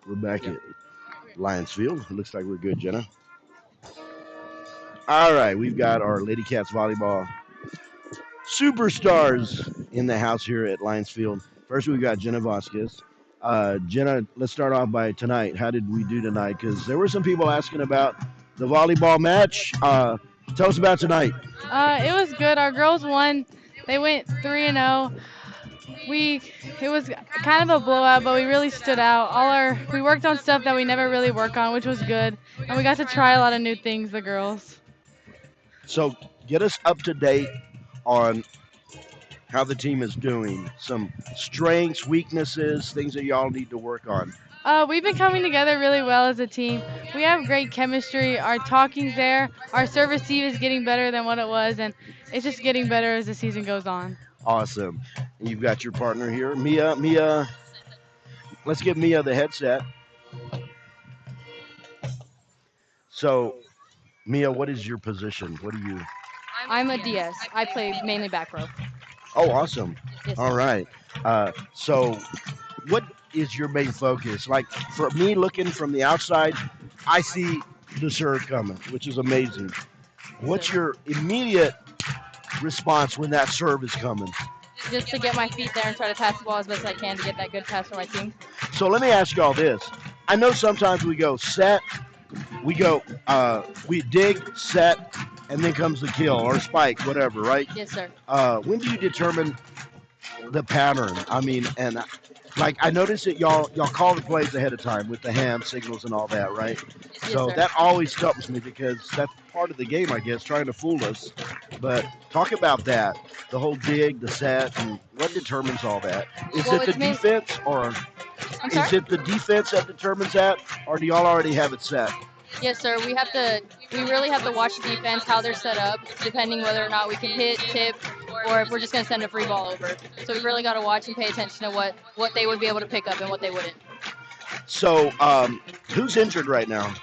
S3: We're back at Lions Field. It looks like we're good, Jenna. All right, we've got our Lady Cats volleyball superstars in the house here at Lions Field. First, we've got Jenna Vasquez. Jenna, let's start off by tonight. How did we do tonight? Because there were some people asking about the volleyball match. Tell us about tonight.
S6: It was good. Our girls won. They went 3-0. It was kind of a blowout, but we really stood out. We worked on stuff that we never really work on, which was good, and we got to try a lot of new things, the girls.
S3: So get us up to date on how the team is doing. Some strengths, weaknesses, things that y'all need to work on.
S6: We've been coming together really well as a team. We have great chemistry. Our talking's there. Our serve receive is getting better than what it was, and it's just getting better as the season goes on.
S3: Awesome. You've got your partner here, Mia. Mia, let's give Mia the headset. So, Mia, what is your position? What do you?
S7: I'm a DS. I play mainly back row.
S3: Oh, awesome.
S7: Yes,
S3: All
S7: sir.
S3: right. So, what is your main focus? Like, for me looking from the outside, I see the serve coming, which is amazing. What's your immediate response when that serve is coming?
S7: Just to get my feet there and try to pass the ball as best as I can to get that good pass for my team.
S3: So let me ask y'all this. I know sometimes we go set, we dig, set, and then comes the kill or spike, whatever, right?
S7: Yes, sir.
S3: When do you determine the pattern? I mean, and like I noticed that y'all call the plays ahead of time with the hand signals and all that, right?
S7: Yes,
S3: So
S7: sir.
S3: that always stumps me because that's part of the game, I guess, trying to fool us. But talk about that, the whole dig, the set, and what determines all that. Is
S7: Well,
S3: it the
S7: it's main.
S3: defense, or
S7: I'm sorry.
S3: is it the defense that determines that, or do y'all already have it set?
S7: Yes, sir. We have to. We really have to watch the defense, how they're set up, depending whether or not we can hit, tip, or if we're just going to send a free ball over. So we really got to watch and pay attention to what they would be able to pick up and what they wouldn't.
S3: So, who's injured right now?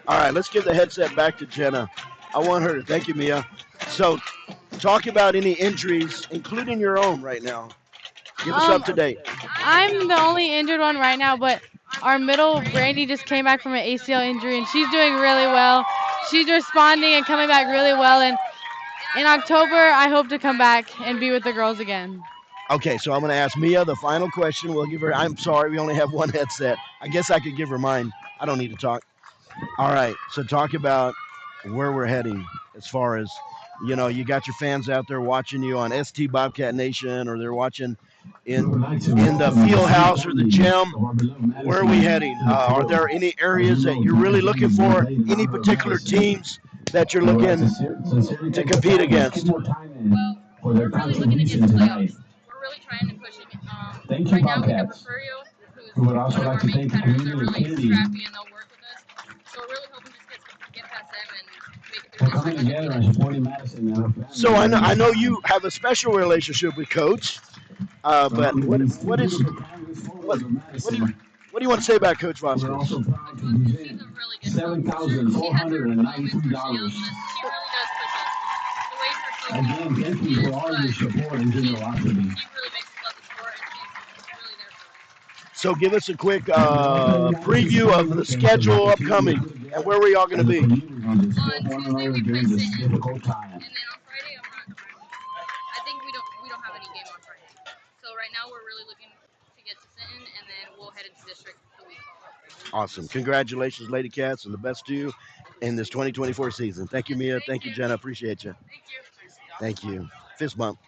S3: All right, let's give the headset back to Jenna. I want her to thank you, Mia. So, talk about any injuries, including your own right now. Give us up to date.
S6: I'm the only injured one right now, but our middle, Brandy, just came back from an ACL injury, and she's doing really well. She's responding and coming back really well. And in October, I hope to come back and be with the girls again.
S3: Okay, so I'm going to ask Mia the final question. We'll give her, I'm sorry, we only have one headset. I guess I could give her mine. I don't need to talk. All right, so talk about where we're heading as far as, you got your fans out there watching you on ST Bobcat Nation, or they're watching in the field house or the gym. Where are we heading? Are there any areas that you're really looking for? Any particular teams that you're looking to compete against?
S7: Well, we're really looking to get to playoffs. We're really trying to push it.
S1: Thank you,
S7: Right now we have
S1: Bobcats.
S7: Refurio, who's
S1: We would
S7: one
S1: also
S7: of
S1: like
S7: our
S1: to
S7: main
S1: thank
S7: competitors. They're
S1: Kenedy and
S7: really
S1: Kenedy
S7: scrappy and they'll work with us. So we're really hoping just get past them and make it
S1: for
S7: through
S1: coming
S7: district
S1: together
S7: undefeated.
S1: and supporting Madison and her family.
S3: So I know you have a special relationship with Coach, but what what is what what do you what do you want to say about Coach
S1: We're
S3: Vasquez?
S1: also proud to
S7: She's
S1: present
S7: a really good coach. She has her moments
S1: $7,493.
S7: where she yells at us. She really does push us. The way her coaching
S1: Again, thank you
S7: is,
S1: for all your
S7: but
S1: support and generosity.
S7: she really makes us love the sport and she's really there for us.
S3: So give us a quick preview of the schedule upcoming and where we are going to be.
S7: On Tuesday we play Sinton, and then on Friday I think we don't have any game on Friday. So right now we're really looking to get to Sinton, and then we'll head into district the week following.
S3: Awesome. Congratulations, Lady Cats, and the best to you in this 2024 season. Thank you, Mia. Thank you, Jenna. Appreciate you.
S7: Thank you.
S3: Thank you. Fist bump.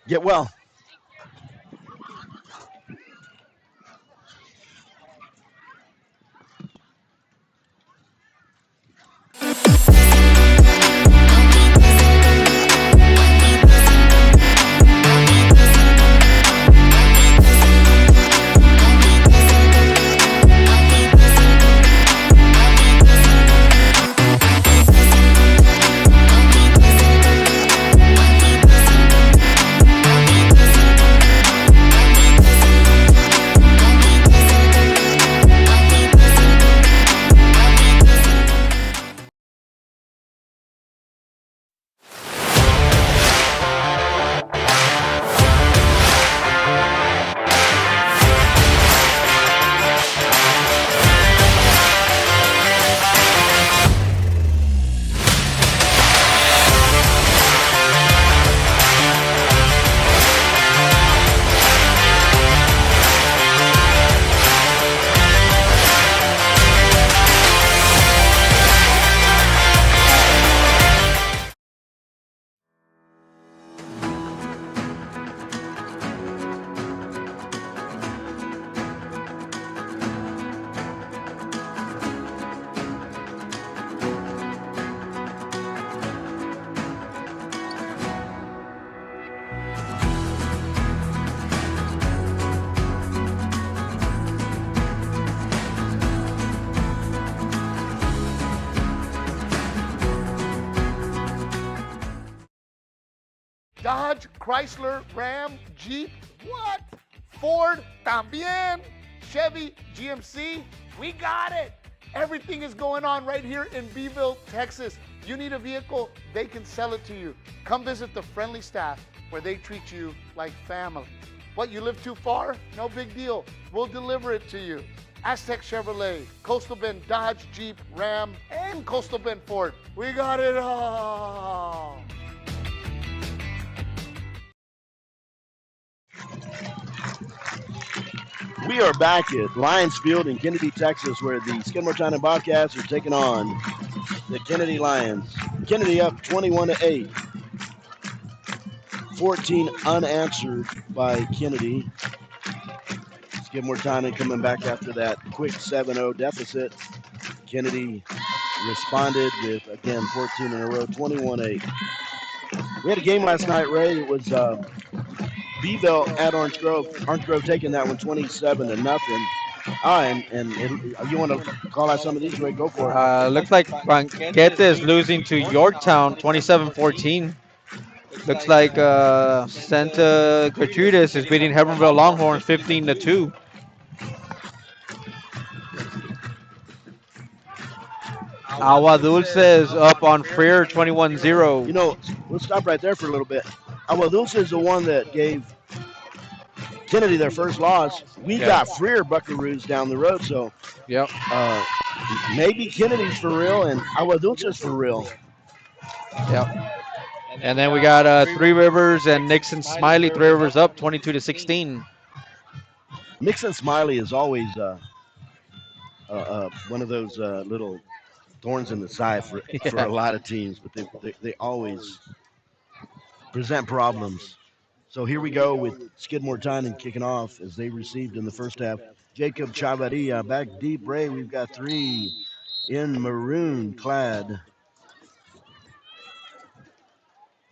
S3: Get well.
S5: Dodge, Chrysler, Ram, Jeep, what? Ford, también. Chevy, GMC, we got it. Everything is going on right here in Beeville, Texas. You need a vehicle, they can sell it to you. Come visit the friendly staff where they treat you like family. What, you live too far? No big deal. We'll deliver it to you. Aztec Chevrolet, Coastal Bend Dodge, Jeep, Ram, and Coastal Bend Ford. We got it all.
S3: We are back at Lions Field in Kenedy, Texas, where the Skidmore Tynan Bobcats are taking on the Kenedy Lions. Kenedy up 21-8. 14 unanswered by Kenedy. Skidmore Tynan coming back after that quick 7-0 deficit. Kenedy responded with, again, 14 in a row, 21-8. We had a game last night, Ray. It was Beeville at Orange Grove. Orange Grove taking that one 27-0. You want to call out some of these, Ray? Go for it.
S2: Looks like Banquete is losing to Yorktown 27-14. Looks like Santa Gertrudis is beating Heavenville Longhorns 15-2. Agua Dulce is up on Freer 21-0.
S3: You know, we'll stop right there for a little bit. Agua Dulce is the one that gave Kenedy their first loss. We
S2: Yeah.
S3: got Freer Buckaroos down the road, so
S2: Yep.
S3: maybe Kennedy's for real and Agua Dulce's for real.
S2: Yep. And then we got Three Rivers and Nixon Smiley. Three Rivers up 22-16.
S3: Nixon Smiley is always one of those little thorns in the side for
S2: Yeah.
S3: a lot of teams, but they always present problems. So here we go with Skidmore Tynan kicking off as they received in the first half. Jacob Chavarria back deep. Ray, we've got three in maroon clad.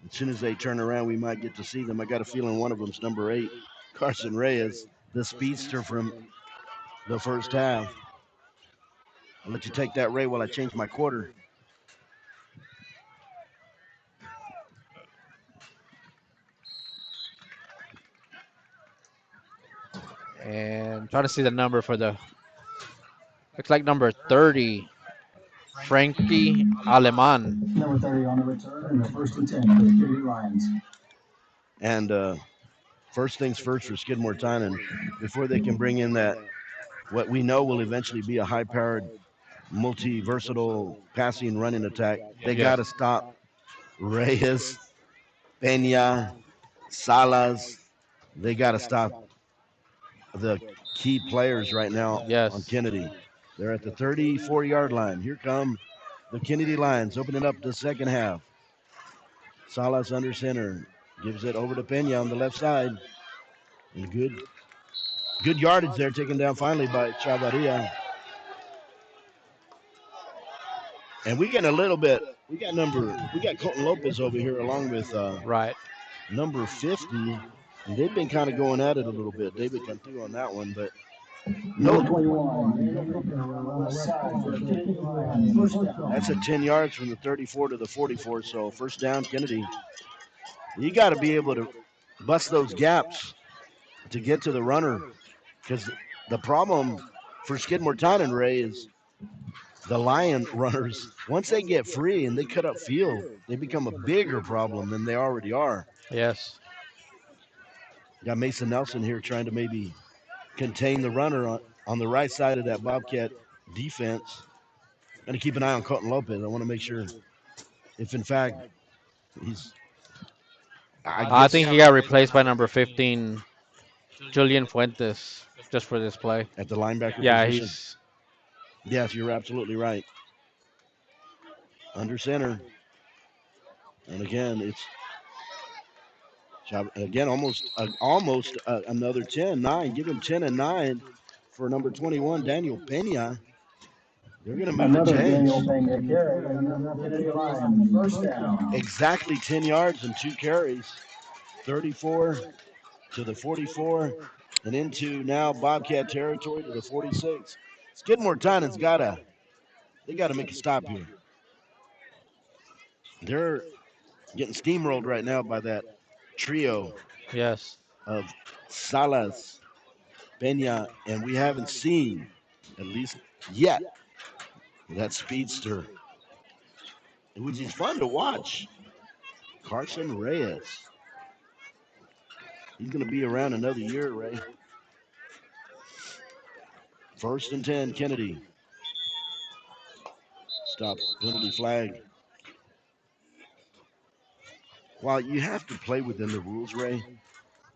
S3: As soon as they turn around, we might get to see them. I got a feeling one of them's number 8, Carson Reyes, the speedster from the first half. I'll let you take that, Ray, while I change my quarter.
S2: And trying to see the number for the. Looks like number 30, Frankie Aleman.
S1: Number 30 on the return, and the first and 10 for the Kenedy Lions.
S3: And first things first for Skidmore Tynan, before they can bring in that, what we know will eventually be a high-powered, multi-versatile passing running attack, they got to stop Reyes, Peña, Salas. They got to stop the key players right now
S2: Yes.
S3: on Kenedy. They're at the 34-yard line. Here come the Kenedy Lions, opening up the second half. Salas under center, gives it over to Peña on the left side. And good yardage there, taken down finally by Chavarria. And we get a little bit. We got Colton Lopez over here along with
S2: Right.
S3: number 50. And they've been kind of going at it a little bit. David come through on that one, but
S1: Number
S3: no.
S1: 21, west side for the Kenedy Lions. First down.
S3: That's at 10 yards from the 34 to the 44. So first down, Kenedy. You got to be able to bust those gaps to get to the runner, because the problem for Skidmore Tynan, Ray, is the Lion runners, once they get free and they cut up field, they become a bigger problem than they already are.
S2: Yes.
S3: Got Mason Nelson here trying to maybe contain the runner on the right side of that Bobcat defense. Going to keep an eye on Colton Lopez. I want to make sure if, in fact, he's...
S2: I think he got replaced by number 15, Julian Fuentes, just for this play.
S3: At the linebacker
S2: Yeah,
S3: position.
S2: he's.
S3: Yes, you're absolutely right. Under center. And again, it's almost another 10, 9. Give him 10 and 9 for number 21, Daniel Peña. They're going to make the
S1: Another
S3: change.
S1: Daniel Peña carry, and the Kenedy Lions. First down.
S3: Exactly 10 yards and 2 carries. 34 to the 44 and into now Bobcat territory to the 46. Skidmore Tynan's got to make a stop here. They're getting steamrolled right now by that trio
S2: Yes.
S3: of Salas, Peña, and we haven't seen, at least yet, that speedster, which is fun to watch. Carson Reyes. He's going to be around another year, Ray. First and 10, Kenedy. Stop, penalty flag. While you have to play within the rules, Ray, a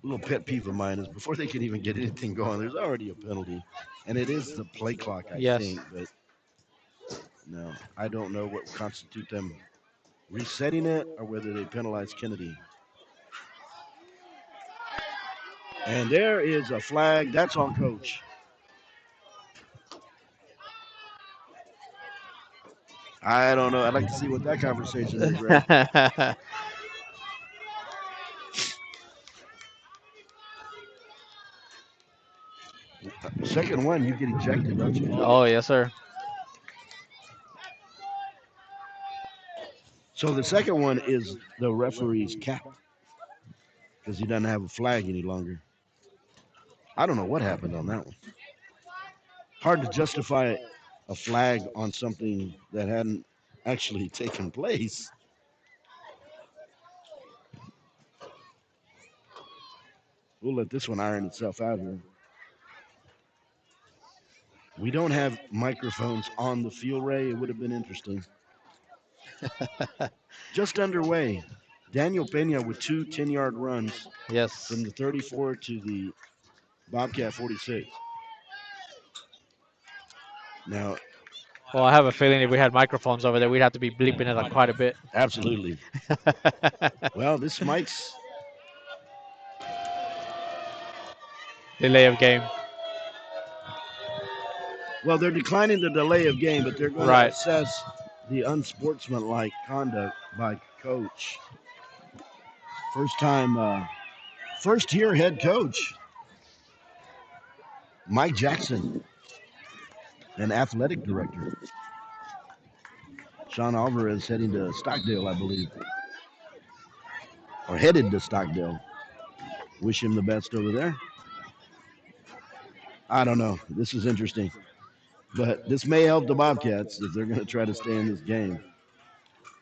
S3: little pet peeve of mine is before they can even get anything going, there's already a penalty. And it is the play clock, I
S2: Yes.
S3: think. But Now, I don't know what constitute them resetting it or whether they penalize Kenedy. And there is a flag. That's on coach. I don't know. I'd like to see what that conversation is, Ray. Second one, you get ejected, don't you?
S2: Oh, yes, sir.
S3: So the second one is the referee's cap because he doesn't have a flag any longer. I don't know what happened on that one. Hard to justify a flag on something that hadn't actually taken place. We'll let this one iron itself out here. We don't have microphones on the field, Ray. It would have been interesting. Just underway. Daniel Pena with two 10-yard runs from
S2: Yes.
S3: the 34 to the Bobcat 46. Now,
S2: Well, I have a feeling if we had microphones over there, we'd have to be bleeping it quite a bit.
S3: absolutely. Well, this Mike's,
S2: Delay of game.
S3: well, they're declining the delay of game, but they're going to
S2: Right.
S3: assess the unsportsmanlike conduct by coach. First time, first year head coach, Mike Jackson, an athletic director. Sean Alvarez heading to Stockdale, I believe, or headed to Stockdale. Wish him the best over there. I don't know. This is interesting. But this may help the Bobcats if they're going to try to stay in this game.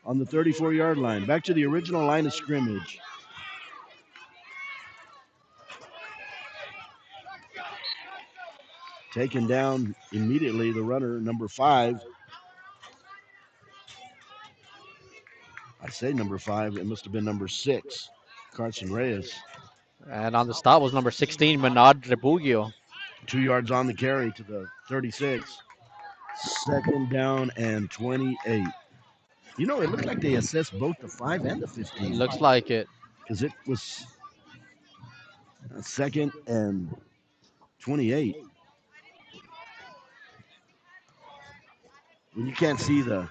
S3: On the 34-yard line, back to the original line of scrimmage. Taken down immediately, the runner, number 5. I say number 5, it must have been number 6, Carson Reyes.
S2: And on the stop was number 16, Menard Rebugio.
S3: 2 yards on the carry to the 36. Second down and 28. You know, it looked like they assessed both the 5 and the 15.
S2: Looks like it.
S3: Because it was second and 28. When you can't see the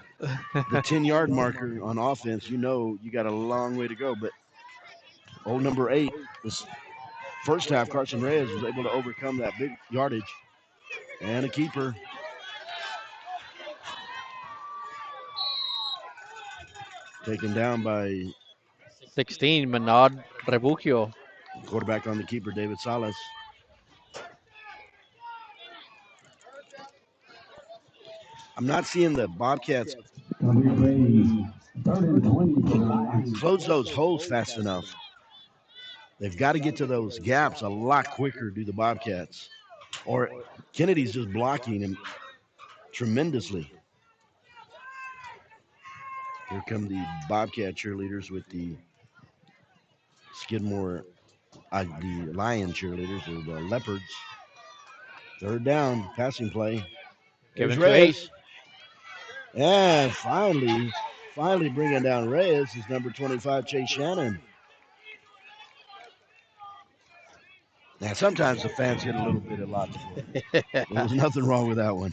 S3: 10-yard marker on offense, you know you got a long way to go. But old number 8, this first half, Carson Reyes was able to overcome that big yardage. And a keeper. Taken down by
S2: 16, Menard Rebugio.
S3: quarterback on the keeper, David Salas. I'm not seeing the Bobcats close those holes fast enough. They've got to get to those gaps a lot quicker, do the Bobcats. Or Kennedy's just blocking him tremendously. Here come the Bobcat cheerleaders with the Skidmore, the Lion cheerleaders, or the Leopards. Third down, passing play.
S2: Give
S3: There's
S2: it to
S3: Reyes. And finally bringing down Reyes is number 25, Chase Shannon. Now, sometimes the fans get a little bit illogical. There was nothing wrong with that one.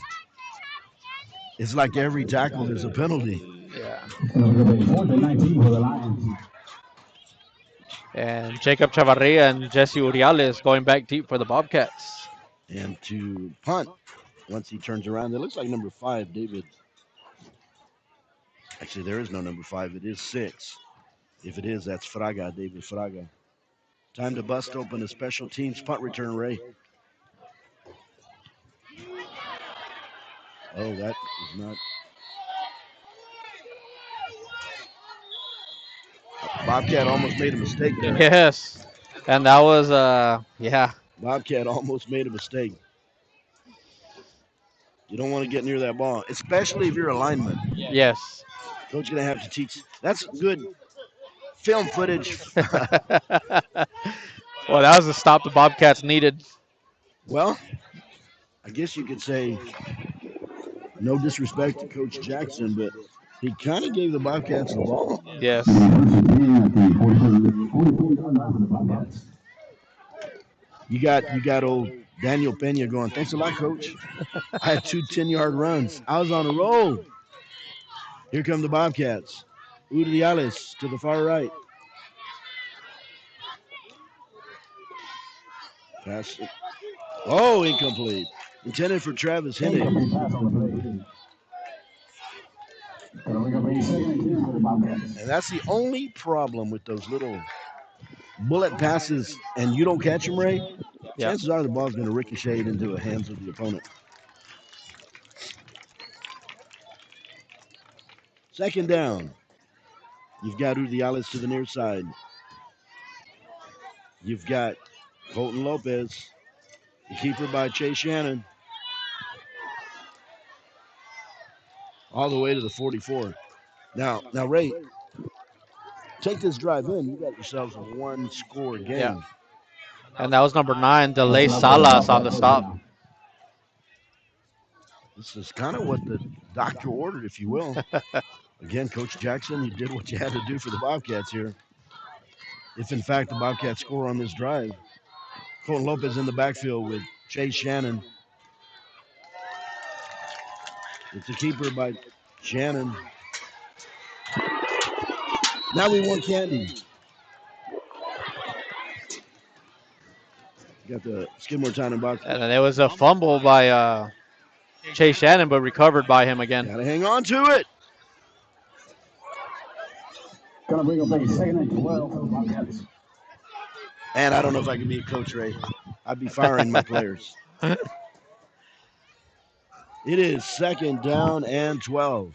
S3: It's like every tackle is a penalty.
S2: Yeah.
S1: Fourth and 19 for the Lions.
S2: And Jacob Chavarria and Jesse Uriales going back deep for the Bobcats.
S3: And to punt, once he turns around, it looks like number 5, David. Actually, there is no number 5. It is 6. If it is, that's Fraga, David Fraga. Time to bust open a special teams punt return, Ray. Oh, that is not. Bobcat almost made a mistake there.
S2: Yes. And that was, yeah.
S3: Bobcat almost made a mistake. You don't want to get near that ball, especially if you're a lineman.
S2: Yes.
S3: Coach going to have to teach. That's good film footage.
S2: Well, that was the stop the Bobcats needed.
S3: Well, I guess you could say No disrespect to Coach Jackson, but he kind of gave the Bobcats the ball.
S2: Yes.
S3: You got old Daniel Pena going, thanks a lot, Coach. I had two 10-yard runs. I was on a roll. Here come the Bobcats. Uriales to the far right. Pass. Oh, incomplete. Intended for Travis Hennig. And that's the only problem with those little bullet passes, and you don't catch them, Ray.
S2: Yeah.
S3: Chances are the ball's going to ricochet into the hands of the opponent. Second down. You've got Uriales to the near side. You've got Colton Lopez, the keeper by Chase Shannon, all the way to the 44. Now, Ray, take this drive in. You got yourselves a one-score
S2: Yeah.
S3: game.
S2: And that was number 9, Delay Salas on the stop.
S3: This is kind of what the doctor ordered, if you will. Again, Coach Jackson, you did what you had to do for the Bobcats here. If, in fact, the Bobcats score on this drive, Colton Lopez in the backfield with Chase Shannon. It's a keeper by Shannon. Now we want Kenedy. Got the Skidmore Tynan box.
S2: And then there was a fumble by Chase Shannon, but recovered by him again.
S3: Got to hang on to it.
S1: Gonna bring up a second and 12 for the Bobcats.
S3: And I don't know if I could be a coach, Ray. I'd be firing my players. It is second down and 12.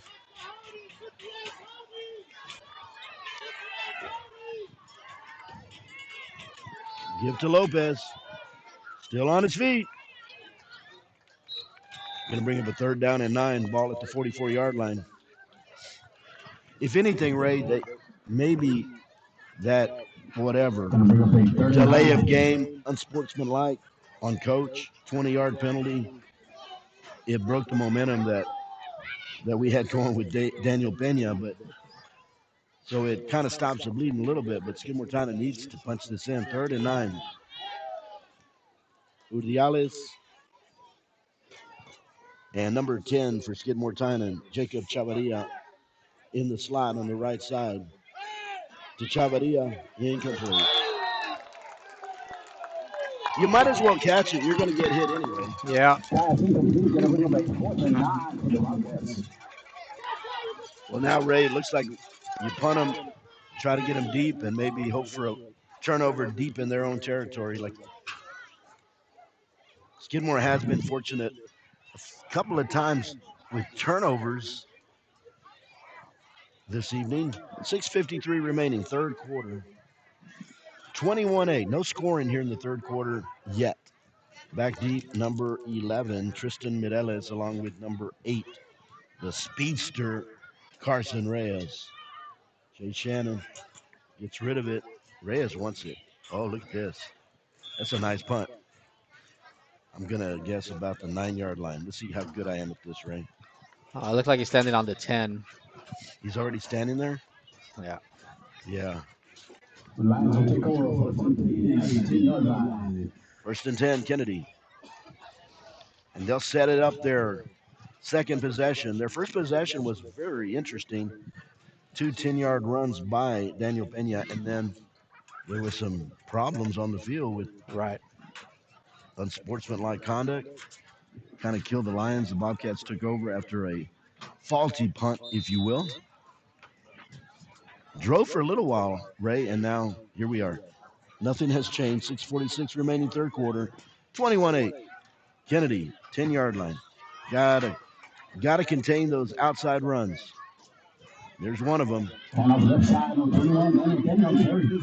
S3: Give to Lopez. Still on his feet. Going to bring up a third down and 9. Ball at the 44-yard line. If anything, Ray, that maybe that whatever delay of game, unsportsmanlike on coach, 20-yard penalty. It broke the momentum that we had going with Daniel Pena, but so it kind of stops the bleeding a little bit. But Skidmore Tynan needs to punch this in. Third and 9. Uriales and number 10 for Skidmore Tynan, Jacob Chavarria in the slot on the right side. To Chavarria, incomplete. You might as well catch it. You're going to get hit anyway.
S2: Yeah.
S3: Well, now, Ray, it looks like you punt them, try to get them deep, and maybe hope for a turnover deep in their own territory. Like Skidmore has been fortunate a couple of times with turnovers this evening. 6:53 remaining, third quarter. 21-8. No scoring here in the third quarter yet. Back deep, number 11, Tristan Mireles, along with number 8, the speedster, Carson Reyes. Jay Shannon gets rid of it. Reyes wants it. Oh, look at this. That's a nice punt. I'm going to guess about the 9-yard line. Let's see how good I am at this, Ray.
S2: It looks like he's standing on the 10.
S3: He's already standing there?
S2: Yeah.
S3: Yeah.
S1: The Lions will take over for 10-yard line.
S3: First and 10, Kenedy. And they'll set it up their second possession. Their first possession was very interesting. 2 10-yard runs by Daniel Pena, and then there was some problems on the field with
S2: Right.
S3: unsportsmanlike conduct. Kind of killed the Lions. The Bobcats took over after a faulty punt, if you will. Drove for a little while, Ray, and now here we are. Nothing has changed. 6:46 remaining third quarter. 21-8. Kenedy, 10-yard line. Gotta contain those outside runs. There's one of them.
S1: And on the left side, on 21, Daniel.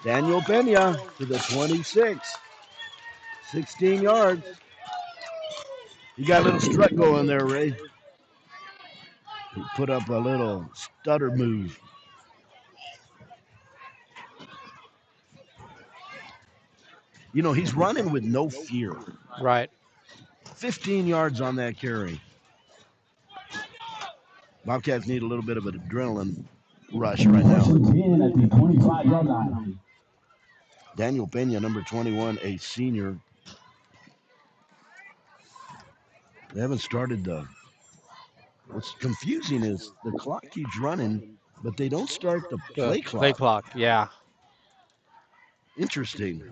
S3: Daniel Pena to the 26. 16 yards. You got a little strut going there, Ray. He put up a little stutter move. You know, he's running with no fear.
S2: Right.
S3: 15 yards on that carry. Bobcats need a little bit of an adrenaline rush right now.
S1: First and 10 at the 25-yard line.
S3: Daniel Pena, number 21, a senior. They haven't started the. What's confusing is the clock keeps running, but they don't start the
S2: The
S3: play
S2: play
S3: clock.
S2: clock. Yeah.
S3: Interesting.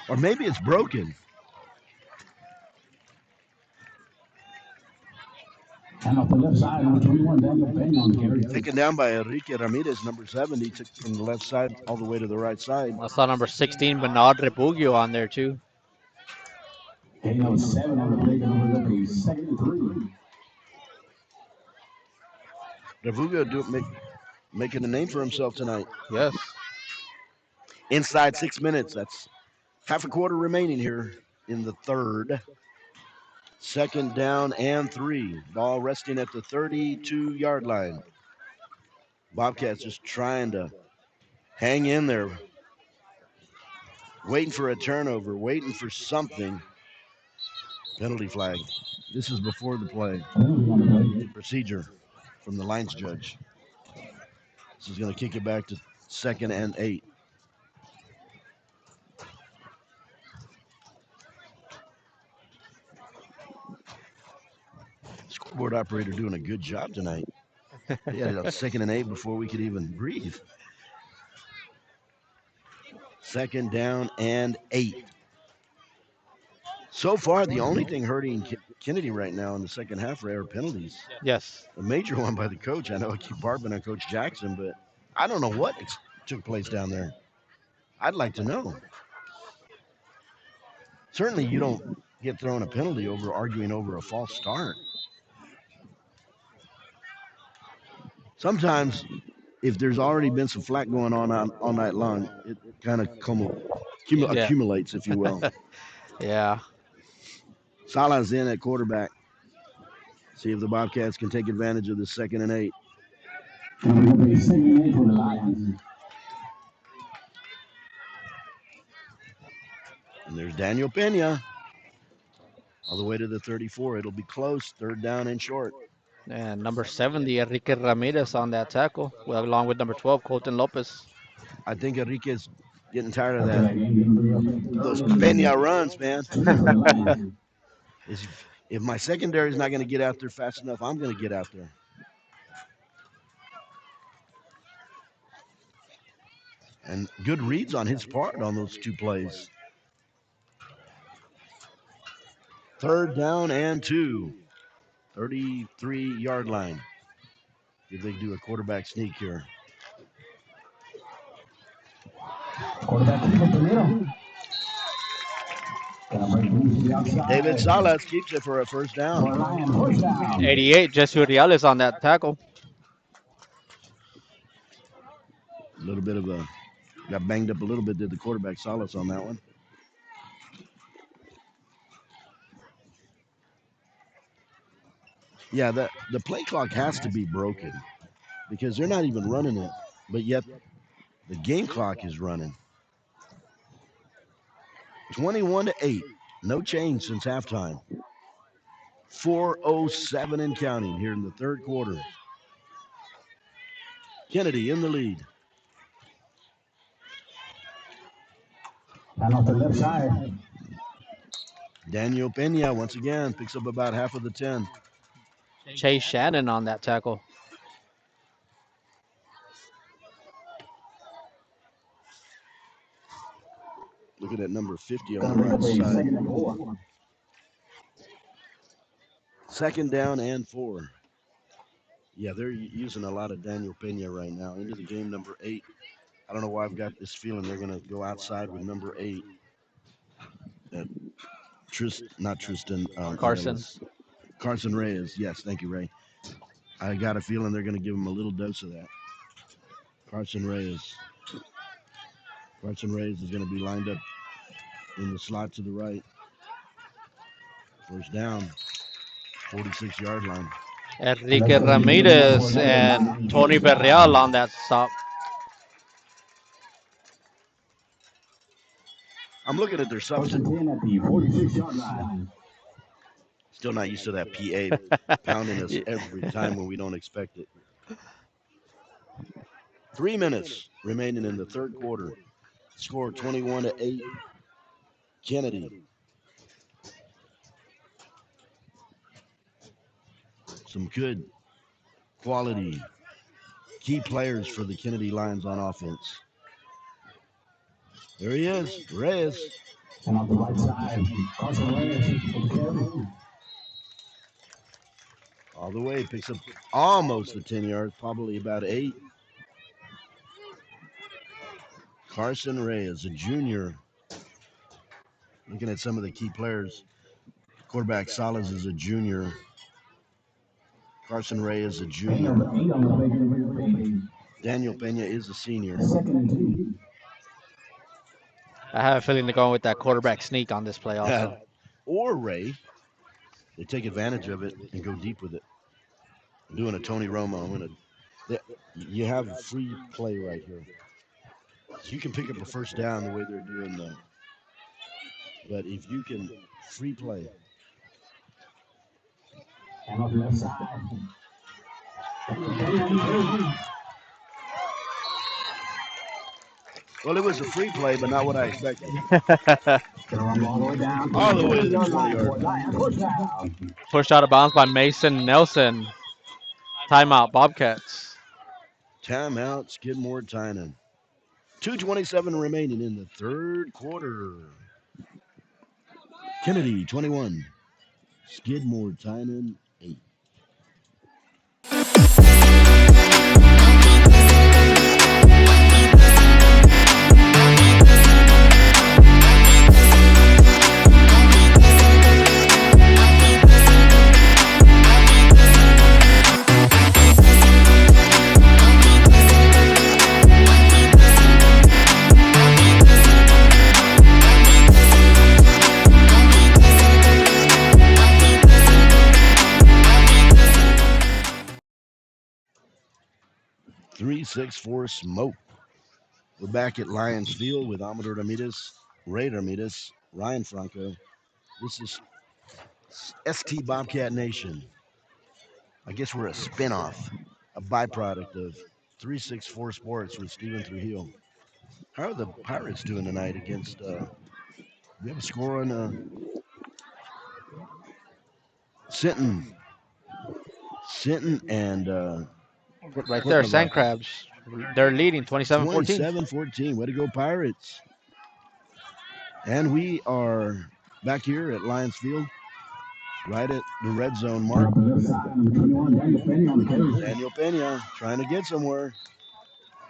S3: Or maybe it's broken.
S1: And off the left side, number 21, Daniel Pena on the carry.
S3: Taken down by Enrique Ramirez, number 70, took from the left side all the way to the right side.
S2: I saw number 16, Bernard Rebugio, on there too.
S1: Gain of 7 on the play, number 11, second and 3.
S3: Revuga making a name for himself tonight.
S2: Yes.
S3: Inside 6 minutes. That's half a quarter remaining here in the third. Second down and 3. Ball resting at the 32-yard line. Bobcats just trying to hang in there, waiting for a turnover, waiting for something. Penalty flag. This is before the play. Procedure from the lines judge. This is going to kick it back to second and 8. Scoreboard operator doing a good job tonight. He had it on second and 8 before we could even breathe. Second down and 8. So far, the only thing hurting Kenedy right now in the second half are penalties.
S2: Yes.
S3: A major one by the coach. I know I keep barbing on Coach Jackson, but I don't know what took place down there. I'd like to know. Certainly, you don't get thrown a penalty over arguing over a false start. Sometimes, if there's already been some flack going on all night long, it kind of accumulates, if you will.
S2: Yeah.
S3: Sala's in at quarterback. See if the Bobcats can take advantage of the second and 8.
S1: Second and 8 for the Lions.
S3: And there's Daniel Pena. All the way to the 34. It'll be close. Third down and short.
S2: And number 70, Enrique Ramirez on that tackle, along with number 12, Colton Lopez.
S3: I think Enrique's getting tired of that. Those Pena runs, man. If my secondary is not going to get out there fast enough, I'm going to get out there. And good reads on his part on those 2 plays. Third down and 2. 33-yard line. If they do a quarterback sneak here. David Salas keeps it for a first down.
S2: 88, Jesse Reales on that tackle.
S3: A little bit of got banged up a little bit, did the quarterback Salas on that one. Yeah, the play clock has to be broken because they're not even running it, but yet the game clock is running. 21-8, no change since halftime. 4:07 and counting here in the third quarter. Kenedy in the lead.
S1: And off the left side.
S3: Daniel Pena once again picks up about half of the 10.
S2: Chase Shannon on that tackle.
S3: Looking at number 50 on the right side. Second down and 4. Yeah, they're using a lot of Daniel Pena right now. Into the game, number 8. I don't know why I've got this feeling they're going to go outside with number 8. Not Tristan.
S2: Carson.
S3: Carson Reyes. Yes, thank you, Ray. I got a feeling they're going to give him a little dose of that. Carson Reyes. Carson Reyes is going to be lined up in the slot to the right. First down, 46-yard line.
S2: Enrique Ramirez and Tony Berreal on that stop.
S3: I'm looking at their
S1: First and
S3: substance.
S1: 10 at the 46-yard line.
S3: Still not used to that PA pounding us
S2: Yeah.
S3: every time when we don't expect it. 3 minutes remaining in the third quarter. Score 21-8. Kenedy. Some good quality key players for the Kenedy Lions on offense. There he is, Reyes.
S1: And on the right side, Carson Reyes with the carry.
S3: All the way, picks up almost the 10 yards, probably about 8. Carson Reyes, a junior. Looking at some of the key players. Quarterback Salas is a junior. Carson Reyes is a junior. Daniel Pena is a senior.
S1: Second and 2.
S2: I have a feeling they're going with that quarterback sneak on this play also.
S3: Or Ray, they take advantage of it and go deep with it. Doing a Tony Romo. You have a free play right here. So you can pick up a first down the way they're doing that. But if you can free play.
S1: And on the left side.
S3: Well, it was a free play, but not what I expected.
S1: All the way down.
S3: All the way to the 20-yard line.
S2: Pushed out of bounds by Mason Nelson. Timeout, Bobcats.
S3: Timeout, Skidmore, Tynan. 2:27 remaining in the third quarter. Kenedy, 21. Skidmore, Tynan, 8. Three, 6-4 smoke. We're back at Lions Field with Amador Ramirez, Ray Ramirez, Ryan Franco. This is ST Bobcat Nation. I guess we're a spinoff, a byproduct of 364 Sports with Steven Trujillo. How are the Pirates doing tonight against? We have a score on Sinton. Sinton and
S2: Right there,
S3: Portland
S2: Sand
S3: Rockets.
S2: Crabs. They're leading 27-14.
S3: 27-14. Way to go, Pirates. And we are back here at Lions Field, right at the red zone mark. Daniel Pena trying to get somewhere.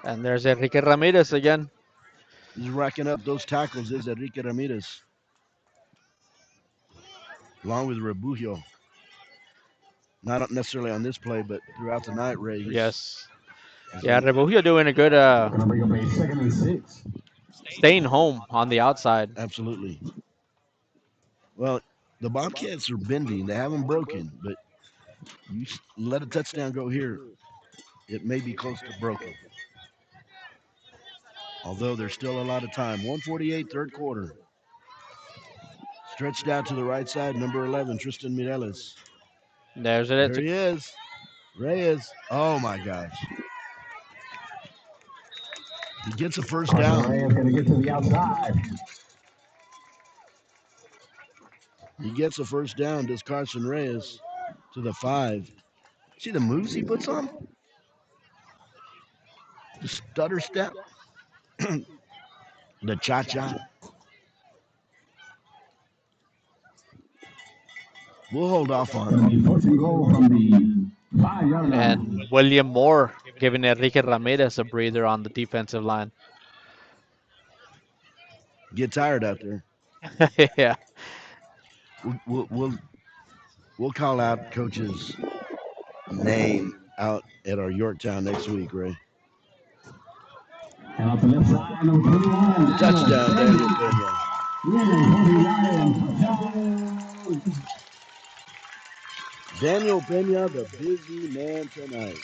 S2: And there's Enrique Ramirez again.
S3: He's racking up those tackles, is Enrique Ramirez. Along with Rebujio. Not necessarily on this play, but throughout the night, Ray.
S2: Yes. Yeah, Rebujio doing a good
S1: Second and 6.
S2: staying home on the outside.
S3: Absolutely. Well, the Bobcats are bending. They haven't broken, but you let a touchdown go here, it may be close to broken. Although there's still a lot of time. 148, third quarter. Stretched out to the right side, number 11, Tristan Mireles.
S2: There's
S3: There
S2: it.
S3: he is. Reyes. Oh, my gosh. He gets a first down.
S1: Reyes going to get to the outside.
S3: He gets a first down, does Carson Reyes, to the 5. See the moves he puts on? The stutter step. The cha-cha. We'll hold off on him.
S1: First and goal from the 5-yard line.
S2: And William Moore giving Enrique Ramirez a breather on the defensive line.
S3: Get tired out there.
S2: Yeah.
S3: We'll call out Coach's name out at our Yorktown next week, Ray.
S1: And off the left side, number 21.
S3: Touchdown, Daniel Pena. Daniel Pena, the busy man tonight.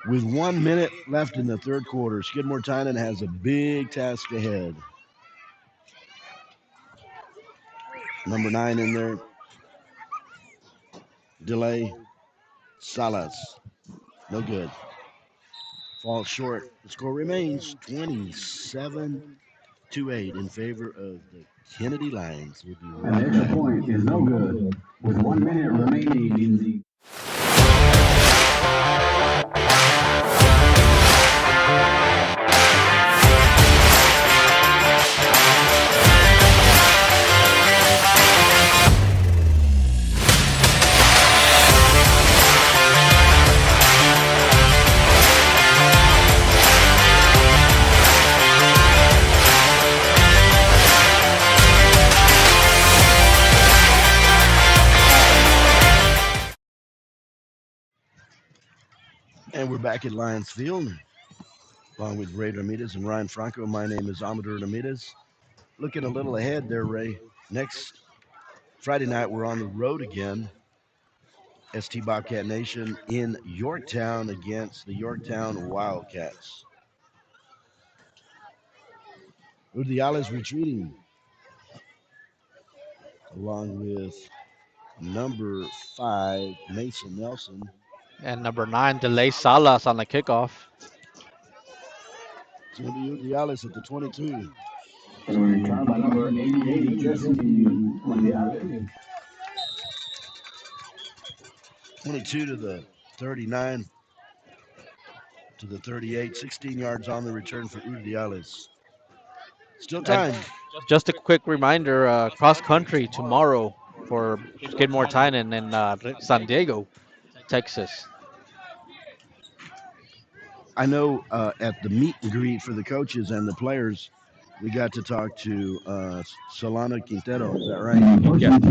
S3: With 1 minute left in the third quarter, Skidmore Tynan has a big task ahead. Number 9 in there. Delay. Salas. No good. Falls short. The score remains 27-8 in favor of the Kenedy Lions. We'll be
S1: And
S3: right
S1: the extra
S3: back.
S1: point is no good. With 1 minute remaining in the
S3: And we're back at Lions Field, along with Ray Ramirez and Ryan Franco. My name is Amador Ramirez. Looking a little ahead there, Ray. Next Friday night, we're on the road again. ST Bobcat Nation in Yorktown against the Yorktown Wildcats. Udiala's retreating, along with number 5, Mason Nelson.
S2: And number 9, Delay Salas on the kickoff.
S3: It's going to be Udialis at the 22.
S1: and returned by number 88, Jesse Mondiale.
S3: 22 to the 39 to the 38. 16 yards on the return for Udialis. Still time.
S2: Just a quick reminder, cross country tomorrow for Skidmore Tynan in San Diego, Texas.
S3: I know at the meet and greet for the coaches and the players, we got to talk to Solana Quintero. Is that right?
S1: Yeah. At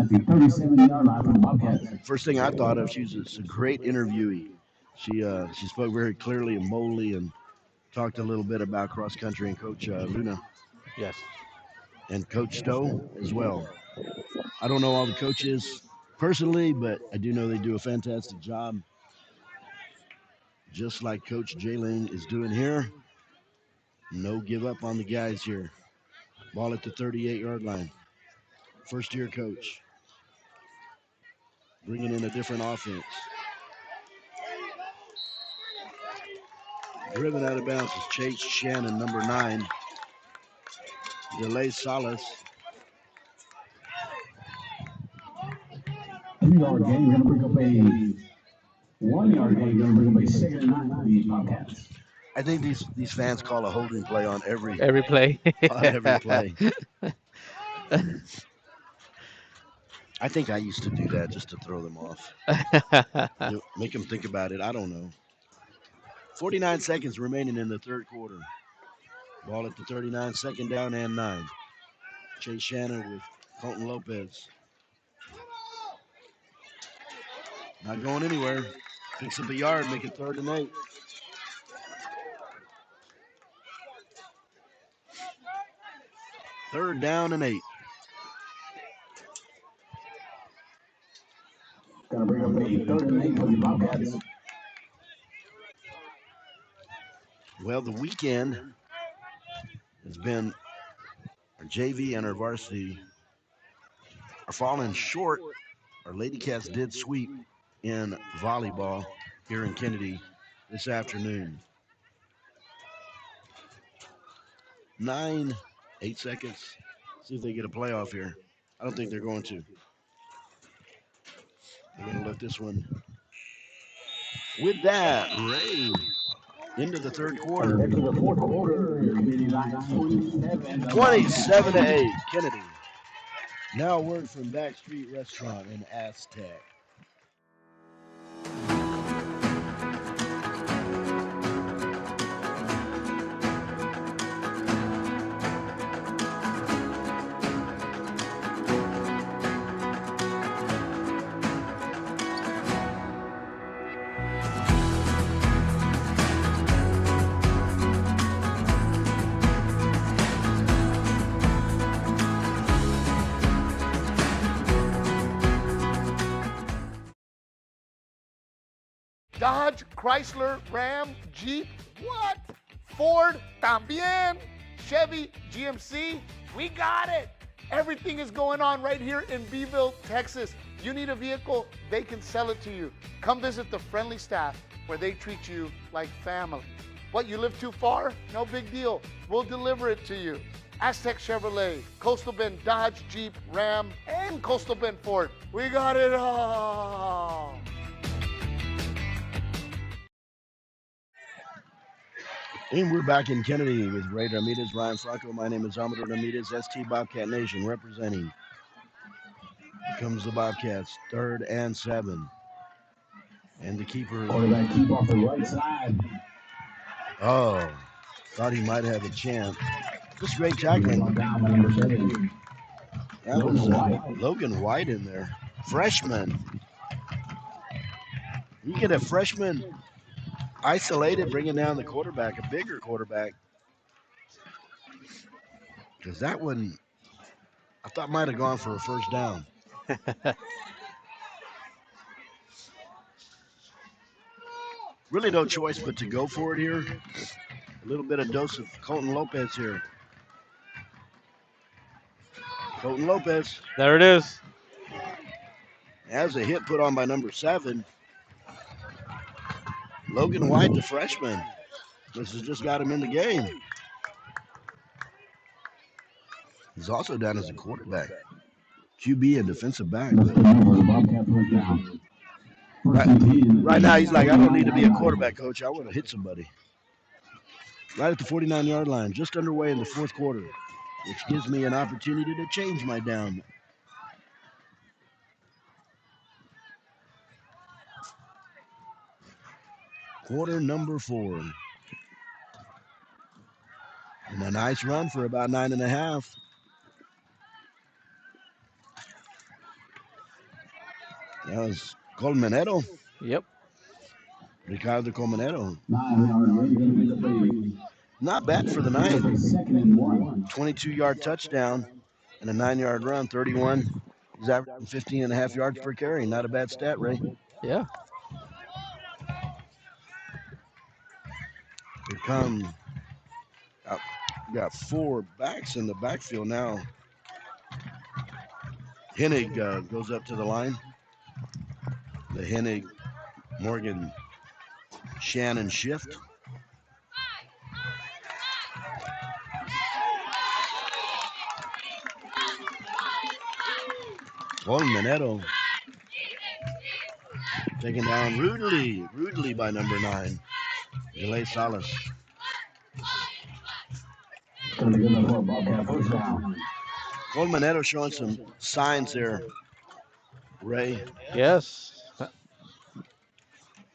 S1: the 37-yard line for the Bobcats.
S3: First thing I thought of, she's a great interviewee. She spoke very clearly and boldly and talked a little bit about cross country and Coach Luna.
S2: Yes.
S3: And Coach Stowe as well. I don't know all the coaches personally, but I do know they do a fantastic job. Just like Coach Jalen is doing here. No give up on the guys here. Ball at the 38-yard line. First year coach. Bringing in a different offense. Driven out of bounds is Chase Shannon, number 9. Delay Salas.
S1: 3-yard gain, going to bring up a 1-yard gain, going to bring up a 2nd and 9 for the Bobcats.
S3: I think these fans call a holding play on every
S2: play.
S3: on every play. I think I used to do that just to throw them off. Make them think about it. I don't know. 49 seconds remaining in the third quarter. Ball at the 39, 2nd down and 9. Chase Shannon with Colton Lopez. Not going anywhere. Picks up a yard, make it 3rd and 8. Third down and 8.
S1: Going to bring up a 3rd and 8 for the Bobcats.
S3: Well, the weekend has been our JV and our varsity are falling short. Our Lady Cats did sweep in volleyball here in Kenedy this afternoon. 8 seconds. See if they get a playoff here. I don't think they're going to. They're going to let this one. With that, Ray into the third quarter.
S1: Into the fourth quarter,
S3: 27-8, Kenedy. Now a word from Backstreet Restaurant in Aztec.
S5: Dodge, Chrysler, Ram, Jeep, what? Ford, también. Chevy, GMC, we got it. Everything is going on right here in Beeville, Texas. You need a vehicle, they can sell it to you. Come visit the friendly staff where they treat you like family. What, you live too far? No big deal. We'll deliver it to you. Aztec Chevrolet, Coastal Bend Dodge, Jeep, Ram, and Coastal Bend Ford. We got it all.
S3: And we're back in Kenedy with Ray Ramirez, Ryan Franco. My name is Amador Ramirez, ST Bobcat Nation, representing. Here comes the Bobcats, 3rd and 7. And the keeper.
S1: Quarterback keep off the right side.
S3: Oh, thought he might have a chance. Just great tackling.
S1: Down by number 7.
S3: That was Logan White in there. Freshman. You get a freshman isolated, bringing down the quarterback, a bigger quarterback. Because that one, I thought might have gone for a first down. Really no choice but to go for it here. A little bit of dose of Colton Lopez here. Colton Lopez.
S2: There it is.
S3: Has a hit put on by number 7. Logan White, the freshman. This has just got him in the game. He's also down as a quarterback. QB and defensive back. Right now, he's like, I don't need to be a quarterback, coach. I want to hit somebody. Right at the 49-yard line, just underway in the 4th quarter, which gives me an opportunity to change my down. Quarter number 4. And a nice run for about 9.5. That was Colmenero.
S2: Yep.
S3: Ricardo Colmenero.
S1: 9 yard.
S3: Not bad for the night.
S1: 2nd
S3: 22-yard touchdown and a 9-yard run, 31. He's averaging 15.5 yards per carry. Not a bad stat, Ray.
S2: Yeah.
S3: Here come. Got 4 backs in the backfield now. Hennig goes up to the line. The Hennig Morgan Shannon shift. Colmenero taken down rudely by number 9, Delay Salas. Colmenero showing some signs there, Ray.
S2: Yes.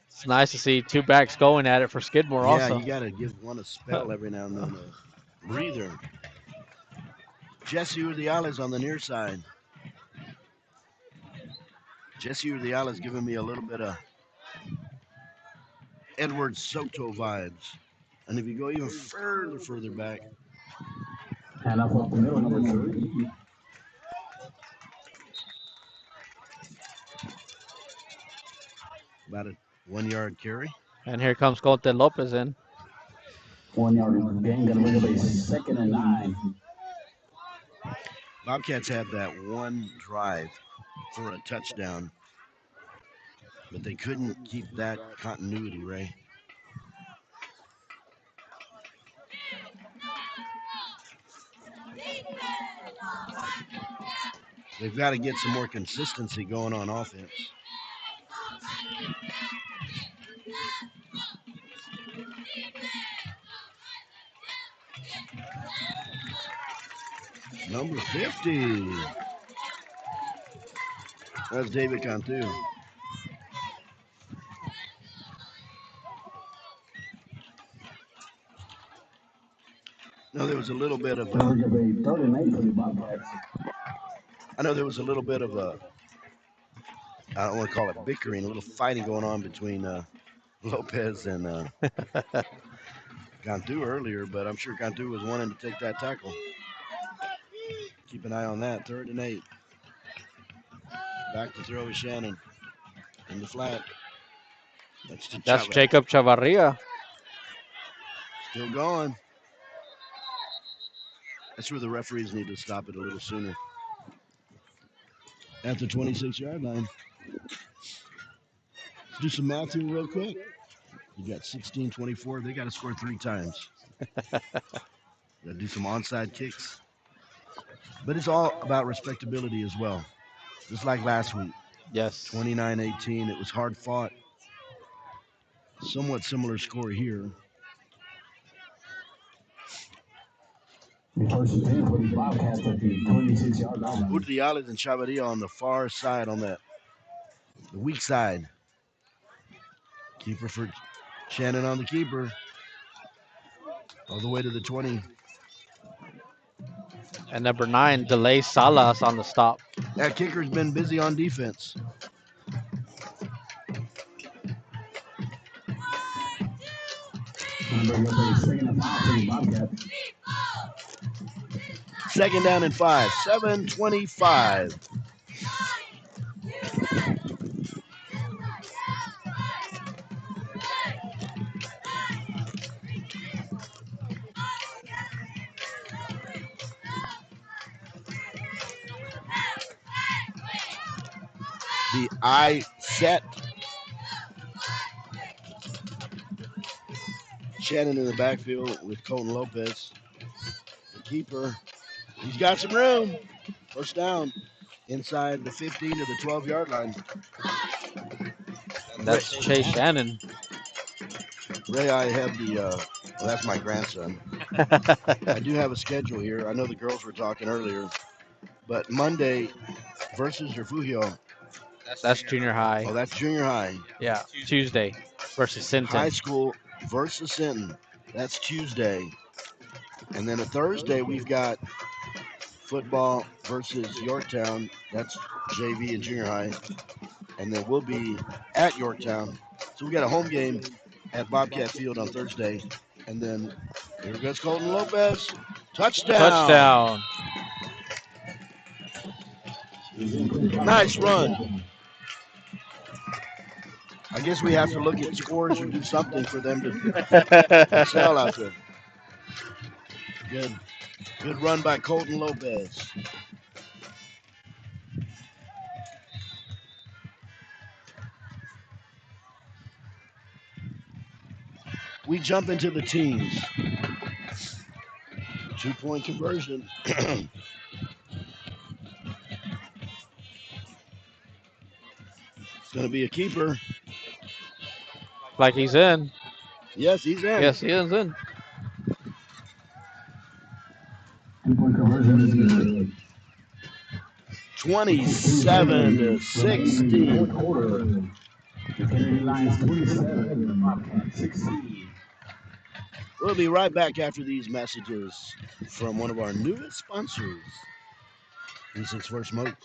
S2: It's nice to see 2 backs going at it for Skidmore also.
S3: Yeah, you got to give one a spell every now and then, a breather. Jesse Urdiales on the near side. Jesse Urdiales giving me a little bit of Edward Soto vibes. And if you go even further back,
S1: and up the middle, number 3.
S3: about a 1-yard carry.
S2: And here comes Colton Lopez in.
S1: 1 yard gain, going to bring up a 2nd and 9.
S3: Bobcats have that one drive for a touchdown, but they couldn't keep that continuity, Ray. They've got to get some more consistency going on offense. Number 50. That's David Cantu. No, there was a little bit of
S1: Third and 8 for the Bobcats.
S3: I know there was a little bit of a, I don't want to call it bickering, a little fighting going on between Lopez and Cantu earlier, but I'm sure Cantu was wanting to take that tackle. Keep an eye on that. 3rd and 8. Back to throw is Shannon in the flat.
S2: That's Jacob Chavarria.
S3: Still going. That's where the referees need to stop it a little sooner. At the 26-yard line. Let's do some math here real quick. You got 16, 24. They got to score 3 times. Got to do some onside kicks. But it's all about respectability as well. Just like last week.
S2: Yes.
S3: 29-18. It was hard fought. Somewhat similar score here.
S1: First and 10 for the Bobcats at the 26-yard line.
S3: Urdiales and Chavarria on the far side on the weak side. Keeper for Shannon on the keeper. All the way to the 20.
S2: And number 9, Delay Salas on the stop.
S3: That kicker's been busy on defense. Second down and 5. 7:25. The eye set. Shannon in the backfield with Colton Lopez. The keeper. He's got some room. First down inside the 15 to the 12-yard line.
S2: And that's Chase Shannon.
S3: Ray, I have the, well, that's my grandson. I do have a schedule here. I know the girls were talking earlier. But Monday versus Refugio.
S2: That's junior high.
S3: Oh, that's junior high.
S2: Yeah, Tuesday versus Sinton.
S3: High school versus Sinton. That's Tuesday. And then a Thursday, we've got football versus Yorktown. That's JV and junior high. And then we'll be at Yorktown. So we got a home game at Bobcat Field on Thursday. And then here goes Colton Lopez. Touchdown.
S2: Touchdown.
S3: Nice run. I guess we have to look at scores or do something for them to excel out there. Good run by Colton Lopez. We jump into the teams. 2-point conversion. It's going to be a keeper.
S2: Like he's in.
S3: Yes, he's in.
S2: Yes, he is in.
S1: 2-point conversion is good.
S3: 27-16.
S1: Quarter. The Kenedy Lions 27, Bobcats 16.
S3: We'll be right back after these messages from one of our newest sponsors, Reasons for Smoke.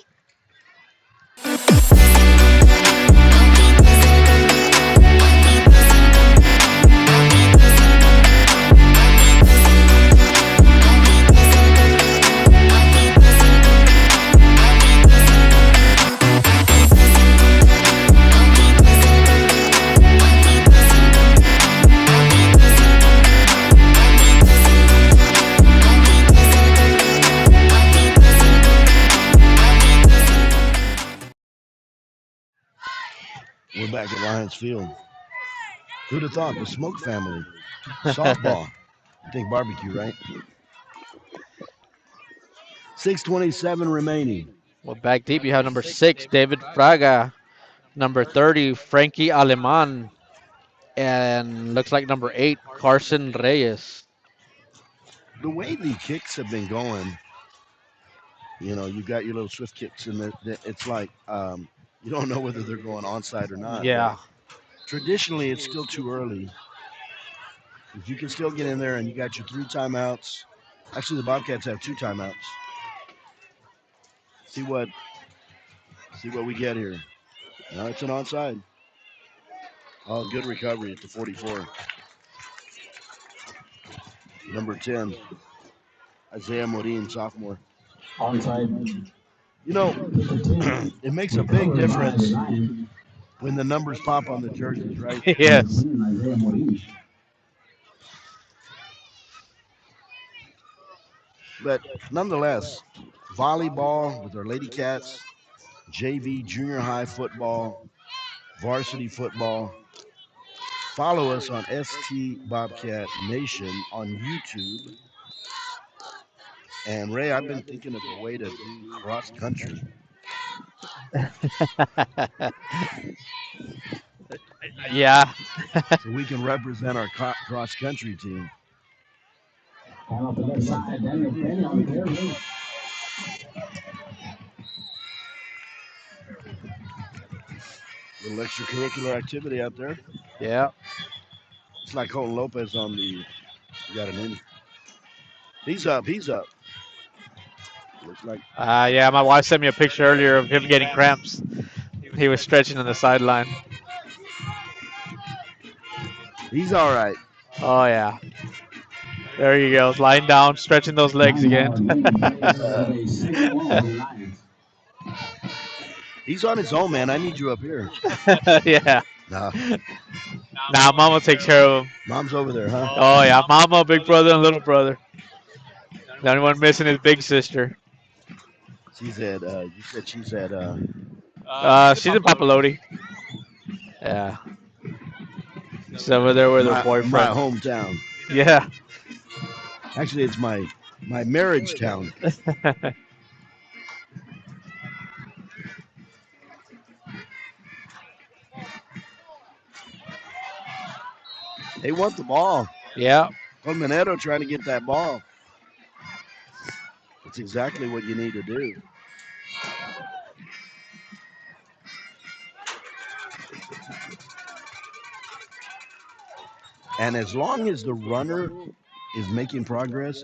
S3: We're back at Lions Field. Who'd have thought? The Smoke family. Softball. I think barbecue, right? 6:27 remaining.
S2: Well, back deep, you have number 6, David Fraga. Number 30, Frankie Aleman. And looks like number 8, Carson Reyes.
S3: The way the kicks have been going, you know, you got your little swift kicks, and it's like you don't know whether they're going onside or not.
S2: Yeah.
S3: Traditionally, it's still too early. If you can still get in there and you got your 3 timeouts. Actually, the Bobcats have 2 timeouts. See what we get here. No, it's an onside. Oh, good recovery at the 44. Number 10, Isaiah Morin, sophomore.
S1: Onside.
S3: You know, it makes a big difference when the numbers pop on the jerseys, right?
S2: Yes.
S3: But nonetheless, volleyball with our Lady Cats, JV, junior high football, varsity football. Follow us on ST Bobcat Nation on YouTube. And Ray, I've been thinking of a way to do cross country.
S2: Yeah.
S3: So we can represent our cross country team.
S1: And off the left side, Daniel Penny on the carry.
S3: Little extracurricular activity out there.
S2: Yeah.
S3: It's like Colton Lopez on the. You got an in. He's up. He's up. Looks like
S2: Yeah, my wife sent me a picture earlier of him getting cramps. He was stretching on the sideline.
S3: he's all right.
S2: Oh, yeah. There he goes, lying down, stretching those legs again.
S3: He's on his own, man. I need you up here.
S2: Yeah.
S3: Nah,
S2: Nah, Mama takes care of him.
S3: mom's over there, huh?
S2: Oh, yeah. Mama, big brother, and little brother. The only one missing is big sister.
S3: She's at. You said she's at.
S2: She's in Papalote. Yeah. She's over there with her
S3: my
S2: boyfriend.
S3: hometown.
S2: Yeah.
S3: Actually, it's my marriage town. They want the ball.
S2: Yeah.
S3: Colmenero trying to get that ball. That's exactly what you need to do. And as long as the runner is making progress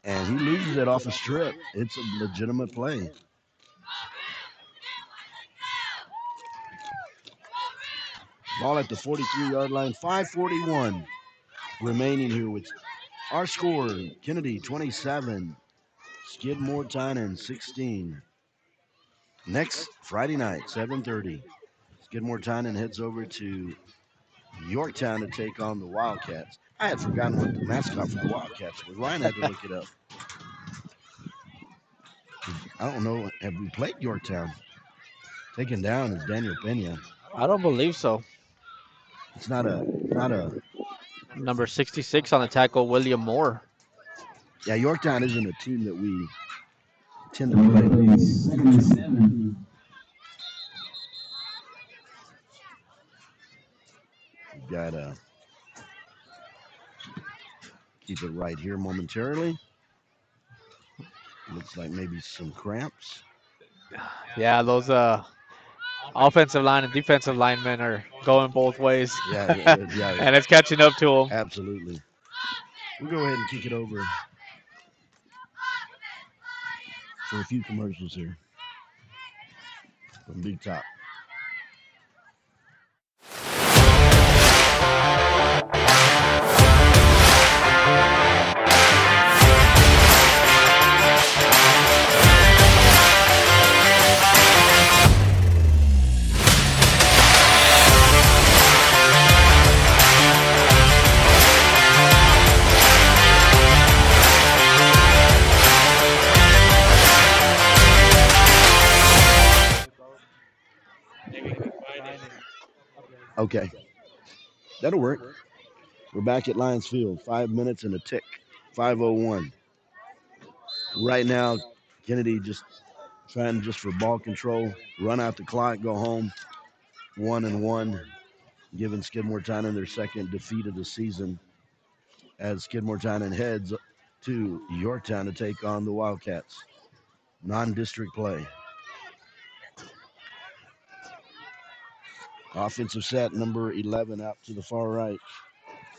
S3: and he loses it off a strip, it's a legitimate play. Ball at the 43-yard line, 5:41 remaining here with our score, Kenedy 27, Skidmore Tynan 16. Next Friday night, 7:30, Skidmore Tynan heads over to Yorktown to take on the Wildcats. I had forgotten what the mascot for the Wildcats was. Ryan had to look it up. I don't know. Have we played Yorktown? Taken down is Daniel Pena.
S2: I don't believe so.
S3: It's not a.
S2: Number 66 on the tackle, William Moore.
S3: Yeah, Yorktown isn't a team that we tend to play.
S1: 77.
S3: We've got keep it right here momentarily. Looks like maybe some cramps.
S2: Yeah, those offensive line and defensive linemen are going both ways.
S3: Yeah,
S2: And it's catching up to them.
S3: Absolutely. We'll go ahead and kick it over for a few commercials here from Big Top. Okay, that'll work. We're back at Lions Field. 5 minutes and a tick. 5:01. Right now, Kenedy just trying just for ball control, run out the clock, go home. 1-1, giving Skidmore Tynan their second defeat of the season as Skidmore Tynan heads to Yorktown to take on the Wildcats. Non-district play. Offensive set, number 11 out to the far right.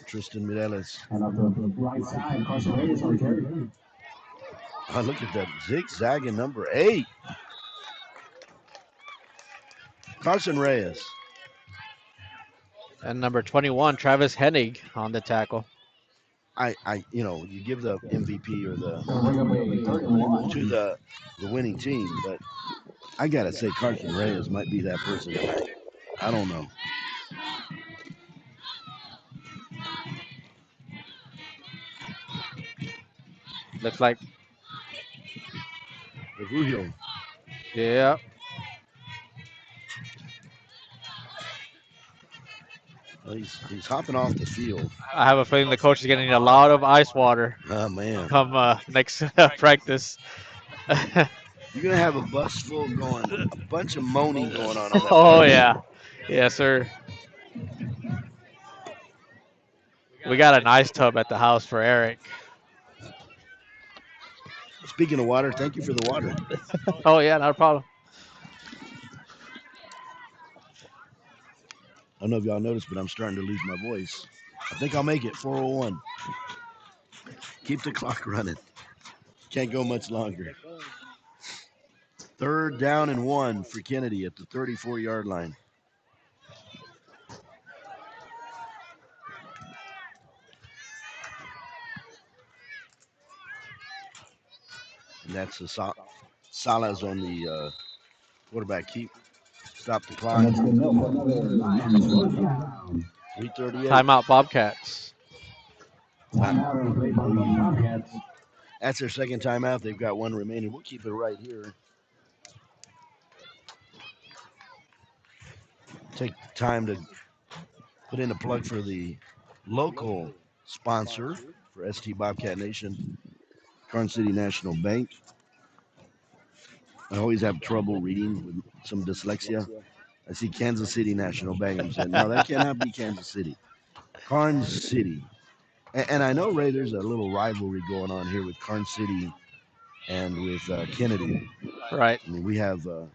S3: Tristan Mireles.
S1: And off the right side, Carson Reyes on the carry.
S3: Oh, look at that zigzagging number 8. Carson Reyes.
S2: And number 21, Travis Hennig on the tackle.
S3: You give the MVP or the
S1: Bring up a 31.
S3: to the winning team, but I gotta say Carson Reyes might be that person tonight. I don't know.
S2: Looks like,
S3: Refugio.
S2: yeah.
S3: Well, he's hopping off the field.
S2: I have a feeling the coach is getting a lot of ice water
S3: Oh man,
S2: come next practice.
S3: you're gonna have a bus full going, a bunch of moaning going on that
S2: Oh
S3: bus.
S2: yeah, yes sir. We got an ice tub at the house for Eric.
S3: Speaking of water, thank you for the water.
S2: Oh yeah, not a problem.
S3: I don't know if y'all noticed, but I'm starting to lose my voice. I think I'll make it 4:01. Keep the clock running. Can't go much longer. 3rd down and 1 for Kenedy at the 34-yard line. And that's the Salas on the quarterback. Stop the clock. 3:38.
S2: Timeout Bobcats.
S3: That's their second timeout. They've got one remaining. We'll keep it right here. Take time to put in a plug for the local sponsor for ST Bobcat Nation, Karn City National Bank. I always have trouble reading with some dyslexia. I see Kansas City National Bank. I'm saying, no, that cannot be Kansas City. Karn City. And I know, Ray, there's a little rivalry going on here with Karn City and with Kenedy.
S2: Right.
S3: I mean, we have a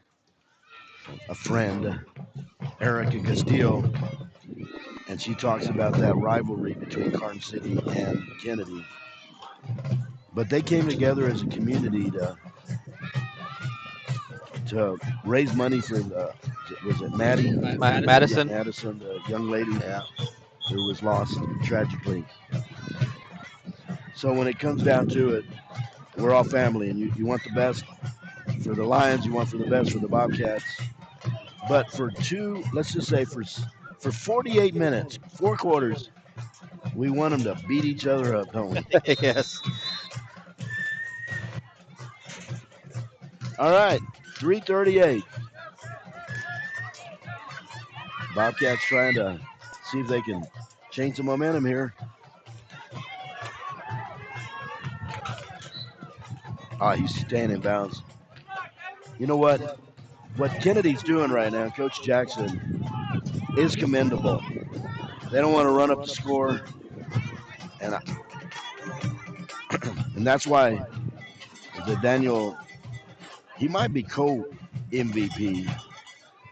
S3: friend, Erica Castillo, and she talks about that rivalry between Karn City and Kenedy. But they came together as a community to raise money for the, was it Maddie?
S2: Madison.
S3: Yeah, Madison, the young lady who was lost tragically. So when it comes down to it, we're all family, and you want the best for the Lions, you want for the best for the Bobcats. But for let's just say for 48 minutes, 4 quarters, we want them to beat each other up, don't we?
S2: Yes.
S3: All right, 3:38. Bobcats trying to see if they can change the momentum here. He's staying in bounds. You know what? What Kennedy's doing right now, Coach Jackson, is commendable. They don't want to run up the score, and and that's why the Daniel, he might be co-MVP,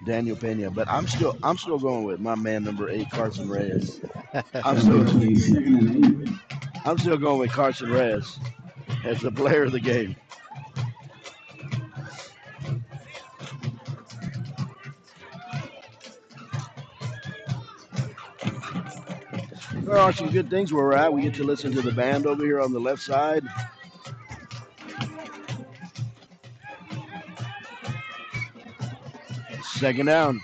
S3: Daniel Pena, but I'm still going with my man number 8, Carson Reyes. I'm still going with Carson Reyes as the player of the game. There are some good things where we're at. We get to listen to the band over here on the left side. Second down.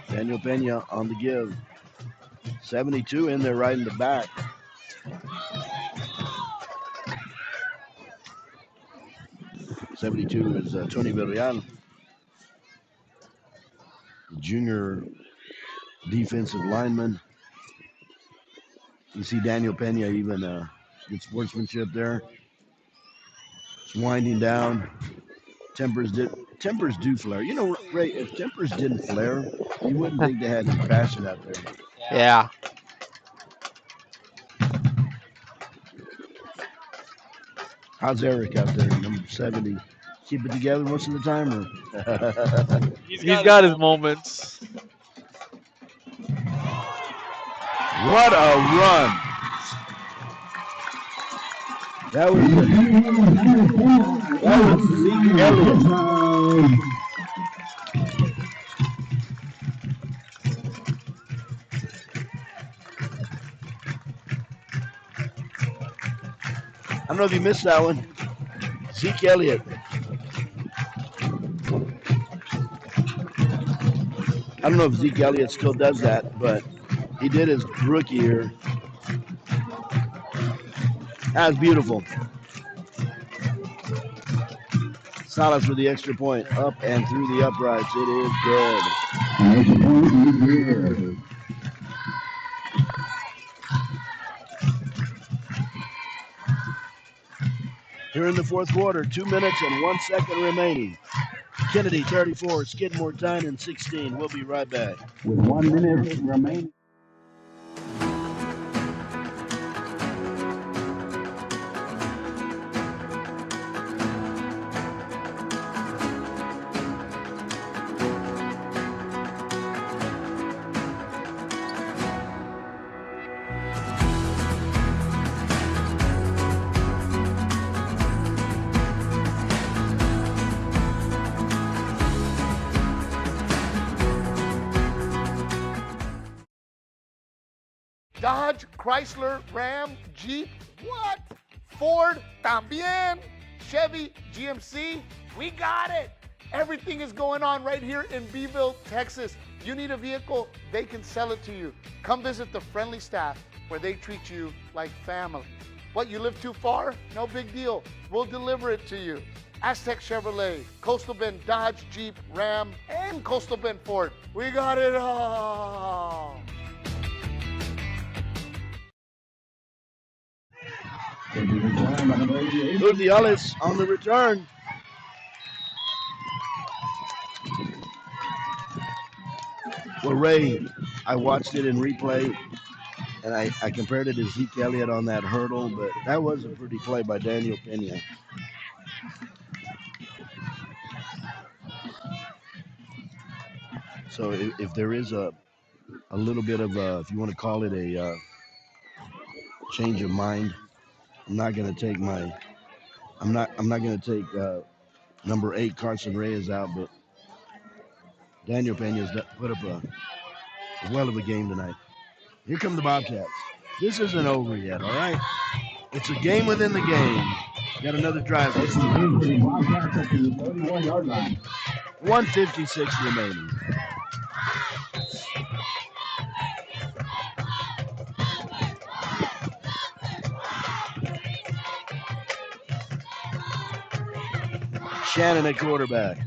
S3: Daniel Pena on the give. 72 in there right in the back. '72 is Tony Villarreal, junior defensive lineman. You see Daniel Pena even good sportsmanship there. It's winding down. Tempers do flare. You know, Ray, if tempers didn't flare, you wouldn't think they had any passion out there.
S2: Yeah.
S3: How's Eric out there, number 70? Keep it together most of the time, or?
S2: He's got his moments.
S3: What a run! That was Zeke Elliott. I don't know if you missed that one. Zeke Elliott. I don't know if Zeke Elliott still does that, but he did his rookie year. That was beautiful. Salas with the extra point, up and through the uprights. It is good.
S1: And extra point is good.
S3: Here in the fourth quarter, 2 minutes and 1 second remaining. Kenedy 34, Skidmore Tynan 16. We'll be right back.
S1: With 1 minute remaining.
S5: Dodge, Chrysler, Ram, Jeep, what? Ford, también. Chevy, GMC, we got it. Everything is going on right here in Beeville, Texas. You need a vehicle, they can sell it to you. Come visit the friendly staff where they treat you like family. What, you live too far? No big deal. We'll deliver it to you. Aztec Chevrolet, Coastal Bend Dodge, Jeep, Ram, and Coastal Bend Ford. We got it all.
S3: Urdiales on the return. Well, Ray, I watched it in replay, and I compared it to Zeke Elliott on that hurdle, but that was a pretty play by Daniel Pena. So if there is a little bit of a, if you want to call it a change of mind, I'm not going to take number 8 Carson Reyes out, but Daniel Pena's put up a well of a game tonight. Here come the Bobcats. This isn't over yet, all right? It's a game within the game. Got another drive.
S1: It's the game for the Bobcats at the 31-yard line.
S3: 1:56 remaining. Shannon at quarterback.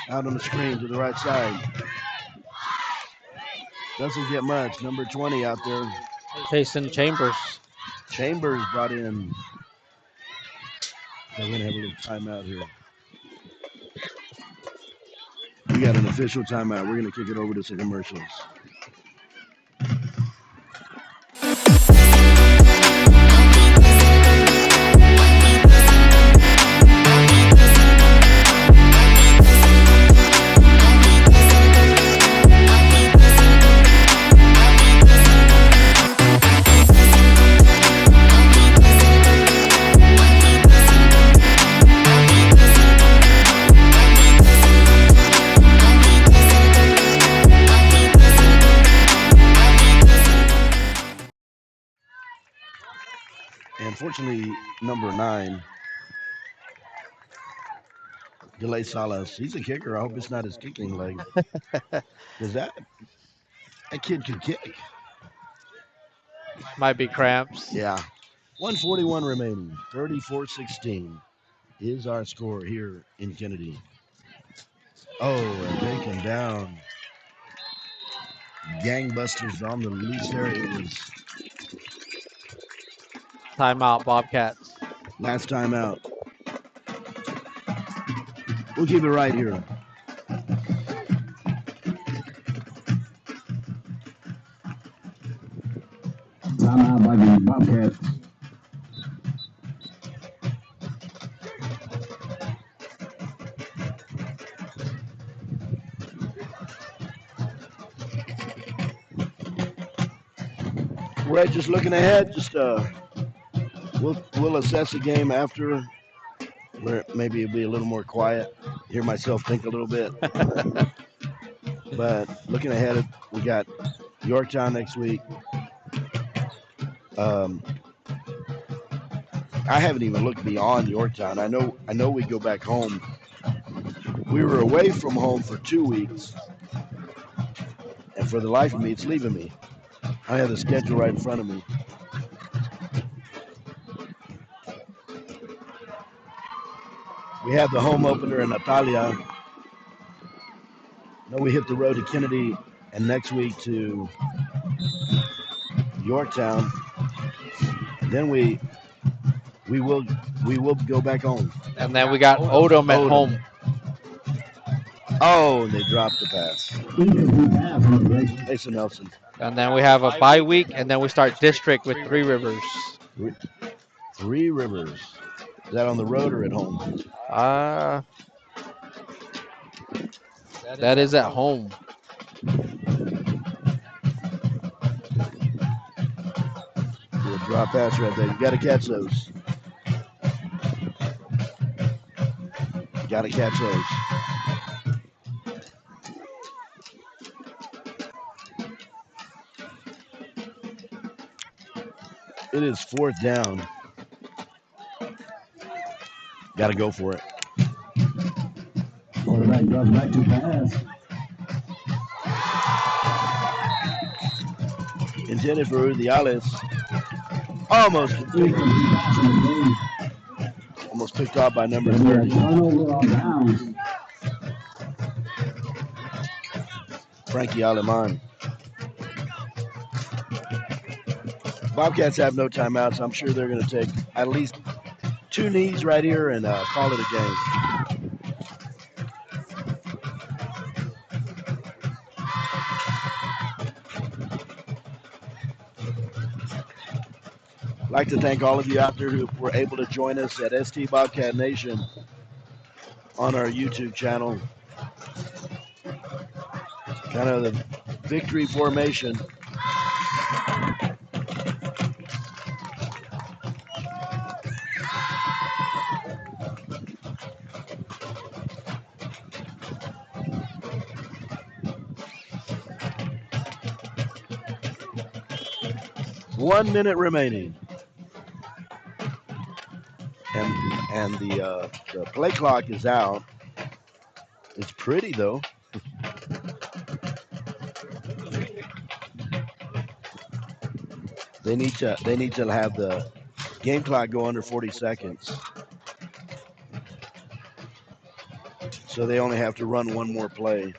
S3: Out on the screen to the right side. Doesn't get much. Number 20 out there.
S2: Jason Chambers.
S3: Chambers brought in. They're going to have a little timeout here. We got an official timeout. We're going to kick it over to some commercials. Unfortunately, number 9, Delay Salas. He's a kicker. I hope it's not his kicking leg. Because that kid can kick.
S2: Might be cramps.
S3: Yeah. 1:41 remaining. 34-16 is our score here in Kenedy. Oh, and taken down. Gangbusters on the loose there. It was
S2: Timeout, Bobcats.
S3: last time out. We'll keep it right here.
S1: Timeout by the Bobcats.
S3: We're just looking ahead. Just we'll assess the game after, where maybe it'll be a little more quiet. Hear myself think a little bit. But looking ahead, we got Yorktown next week. I haven't even looked beyond Yorktown. I know we go back home We were away from home for 2 weeks, and for the life of me, it's leaving me. I have the schedule right in front of me. We have the home opener in Natalia. Then we hit the road to Kenedy, and next week to Yorktown. Then we will go back home.
S2: And then we got Odom at
S3: Odom.
S2: home.
S3: Oh, and they dropped the pass.
S1: Incomplete pass on the right.
S3: Mason Nelson.
S2: And then we have a bye week, and then we start district with Three Rivers.
S3: Three Rivers. Is that on the road or at home?
S2: That is at home.
S3: Good drop pass right there. You got to catch those. Got to catch those. It is 4th down. Got to go for it.
S1: Quarterback drops back to pass.
S3: Intended for Udiales. Almost
S1: Incomplete pass on the play.
S3: Almost picked off by number
S1: There'll be a
S3: 30.
S1: turnover on downs.
S3: Frankie Aleman. Bobcats have no timeouts. I'm sure they're going to take at least 2 knees right here and call it a game. I'd like to thank all of you out there who were able to join us at ST Bobcat Nation on our YouTube channel. Kind of the victory formation. One minute remaining. And the play clock is out. It's pretty though. They need to have the game clock go under 40 seconds. So they only have to run one more play.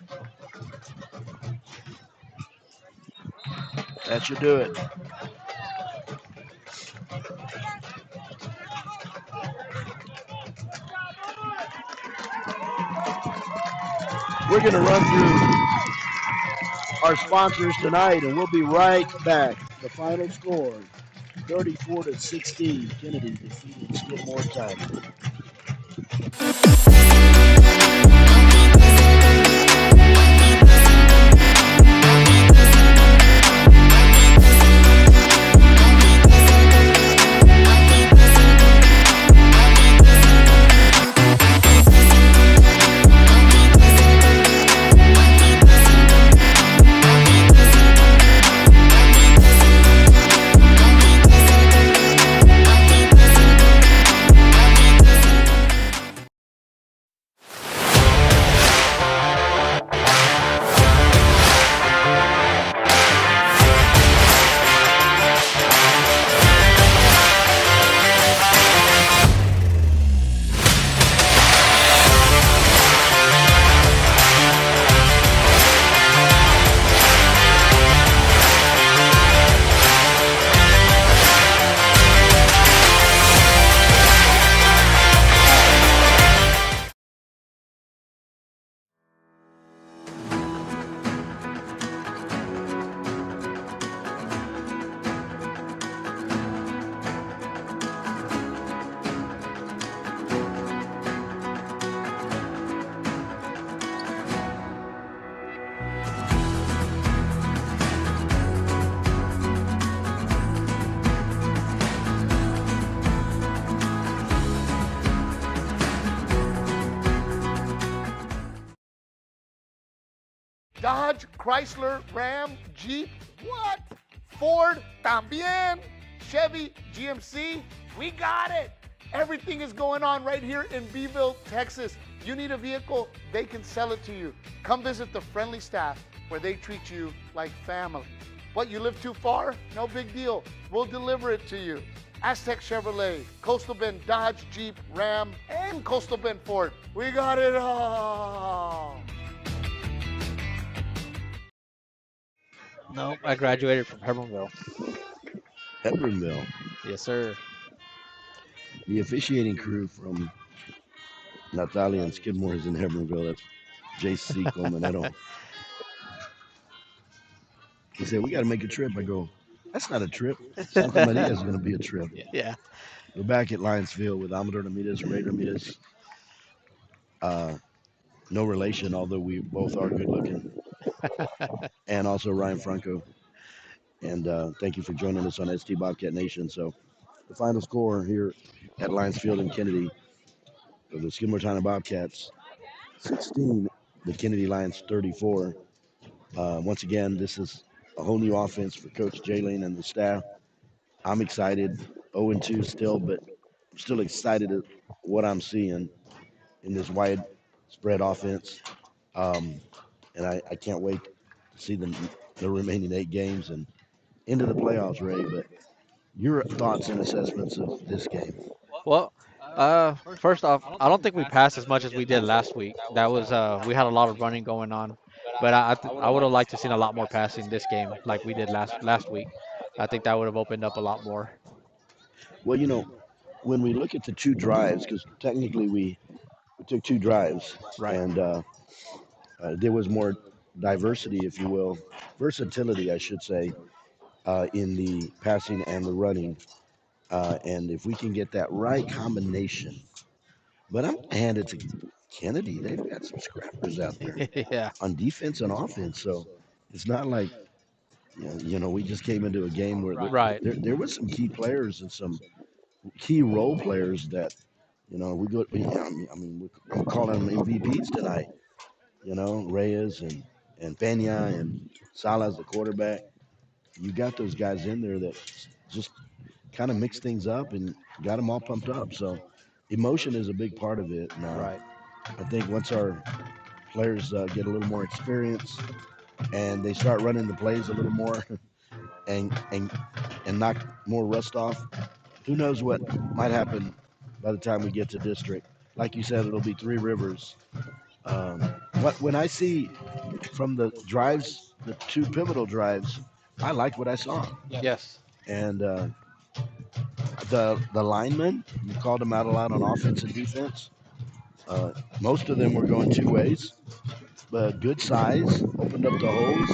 S3: That should do it. We're going to run through our sponsors tonight, and we'll be right back. The final score, 34-16. Kenedy defeated Skidmore Tynan.
S5: Dodge, Chrysler, Ram, Jeep, what? Ford, también. Chevy, GMC, we got it. Everything is going on right here in Beeville, Texas. You need a vehicle, they can sell it to you. Come visit the friendly staff where they treat you like family. What, you live too far? No big deal. We'll deliver it to you. Aztec Chevrolet, Coastal Bend Dodge, Jeep, Ram, and Coastal Bend Ford. We got it all.
S2: No, I graduated from Hermanville.
S3: Peppermille,
S2: Yes, sir.
S3: the officiating crew from Natalia and Skidmore is in Hebronville. That's J.C. Coleman. I don't. He said, we got to make a trip. I go, that's not a trip. Santa Maria is going to be a trip.
S2: Yeah.
S3: We're back at Lions Field with Amador Ramirez, Ray Ramirez. Uh, no relation, although we both are good looking. And also Ryan Franco. And thank you for joining us on ST Bobcat Nation. So the final score here at Lions Field in Kenedy for the Skidmore Tynan Bobcats, 16, the Kenedy Lions 34. Once again, this is a whole new offense for Coach Jalen and the staff. I'm excited. 0-2 still, but I'm still excited at what I'm seeing in this wide spread offense. Um, and I can't wait to see the remaining 8 games and into the playoffs, Ray. But your thoughts and assessments of this game?
S2: Well, first off, I don't think we passed as much as we did last week. That was we had a lot of running going on, but I would have liked to seen a lot more passing this game like we did last week. I think that would have opened up a lot more.
S3: Well, when we look at the 2 drives, because technically we took 2 drives,
S2: Right.
S3: and there was more diversity, if you will, versatility, I should say, in the passing and the running. And if we can get that right combination, but I'm gonna hand it to Kenedy. They've got some scrappers out there
S2: Yeah.
S3: on defense and offense. So it's not like we just came into a game where
S2: Right.
S3: there was some key players and some key role players that we go. I'm calling them MVPs tonight. Reyes and Pena and Salas, the quarterback. You got those guys in there that just kind of mix things up and got them all pumped up. So emotion is a big part of it. Now,
S2: Right.
S3: I think once our players get a little more experience and they start running the plays a little more and and and knock more rust off, who knows what might happen by the time we get to district. Like you said, it'll be Three Rivers. Um, when I see from the drives, the 2 pivotal drives, I liked what I saw.
S2: Yes.
S3: And the linemen, you called them out a lot on offense and defense. Uh, Most of them were going 2 ways, but good size, opened up the holes.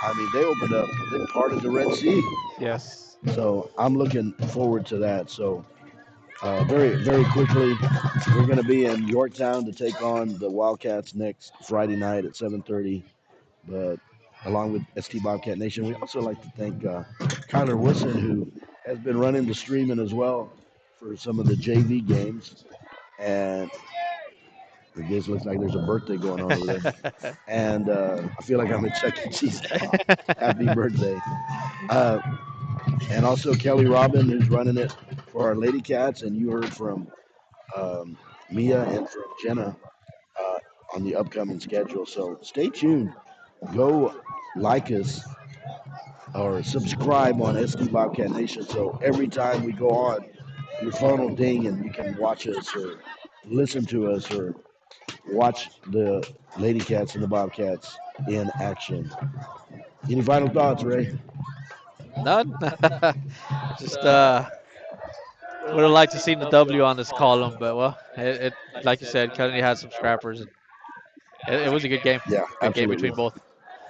S3: I mean, they parted the Red Sea.
S2: Yes.
S3: So I'm looking forward to that. So very, very quickly, we're going to be in Yorktown to take on the Wildcats next Friday night at 7:30. But along with ST Bobcat Nation, we also like to thank Kyler Wilson, who has been running the streaming as well for some of the JV games. And it just looks like there's a birthday going on over there. And I feel like I'm at Chuck E. Cheese now. Happy birthday. Uh, and also Kelly Robin, who's running it for our Lady Cats. And you heard from um, Mia and from Jenna uh, on the upcoming schedule. So stay tuned. Go like us or subscribe on SD Bobcat Nation. So every time we go on, your phone will ding and you can watch us or listen to us or watch the Lady Cats and the Bobcats in action. Any final thoughts, Ray?
S2: None. Just would have liked to seen the W on this column, but well, it like you said, Kennedy had some scrappers, and it was a good game.
S3: Yeah,
S2: Good game
S3: absolutely.
S2: between both.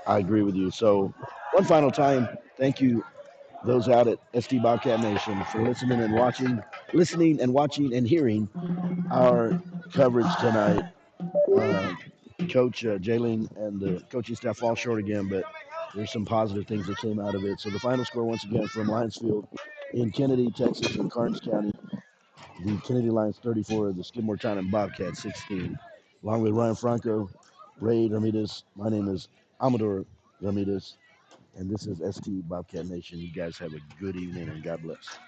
S3: I agree with you. So, one final time, thank you, those out at SD Bobcat Nation, for listening and watching and hearing our coverage tonight. Uh, Coach Jalen and the coaching staff fall short again, but there's some positive things that came out of it. So the final score, once again, from Lionsfield in Kenedy, Texas, in Karnes County, the Kenedy Lions 34, the Skidmore Town and Bobcats 16. Along with Ryan Franco, Ray Ramirez, my name is Amador Ramirez, and this is ST Bobcat Nation. You guys have a good evening and God bless.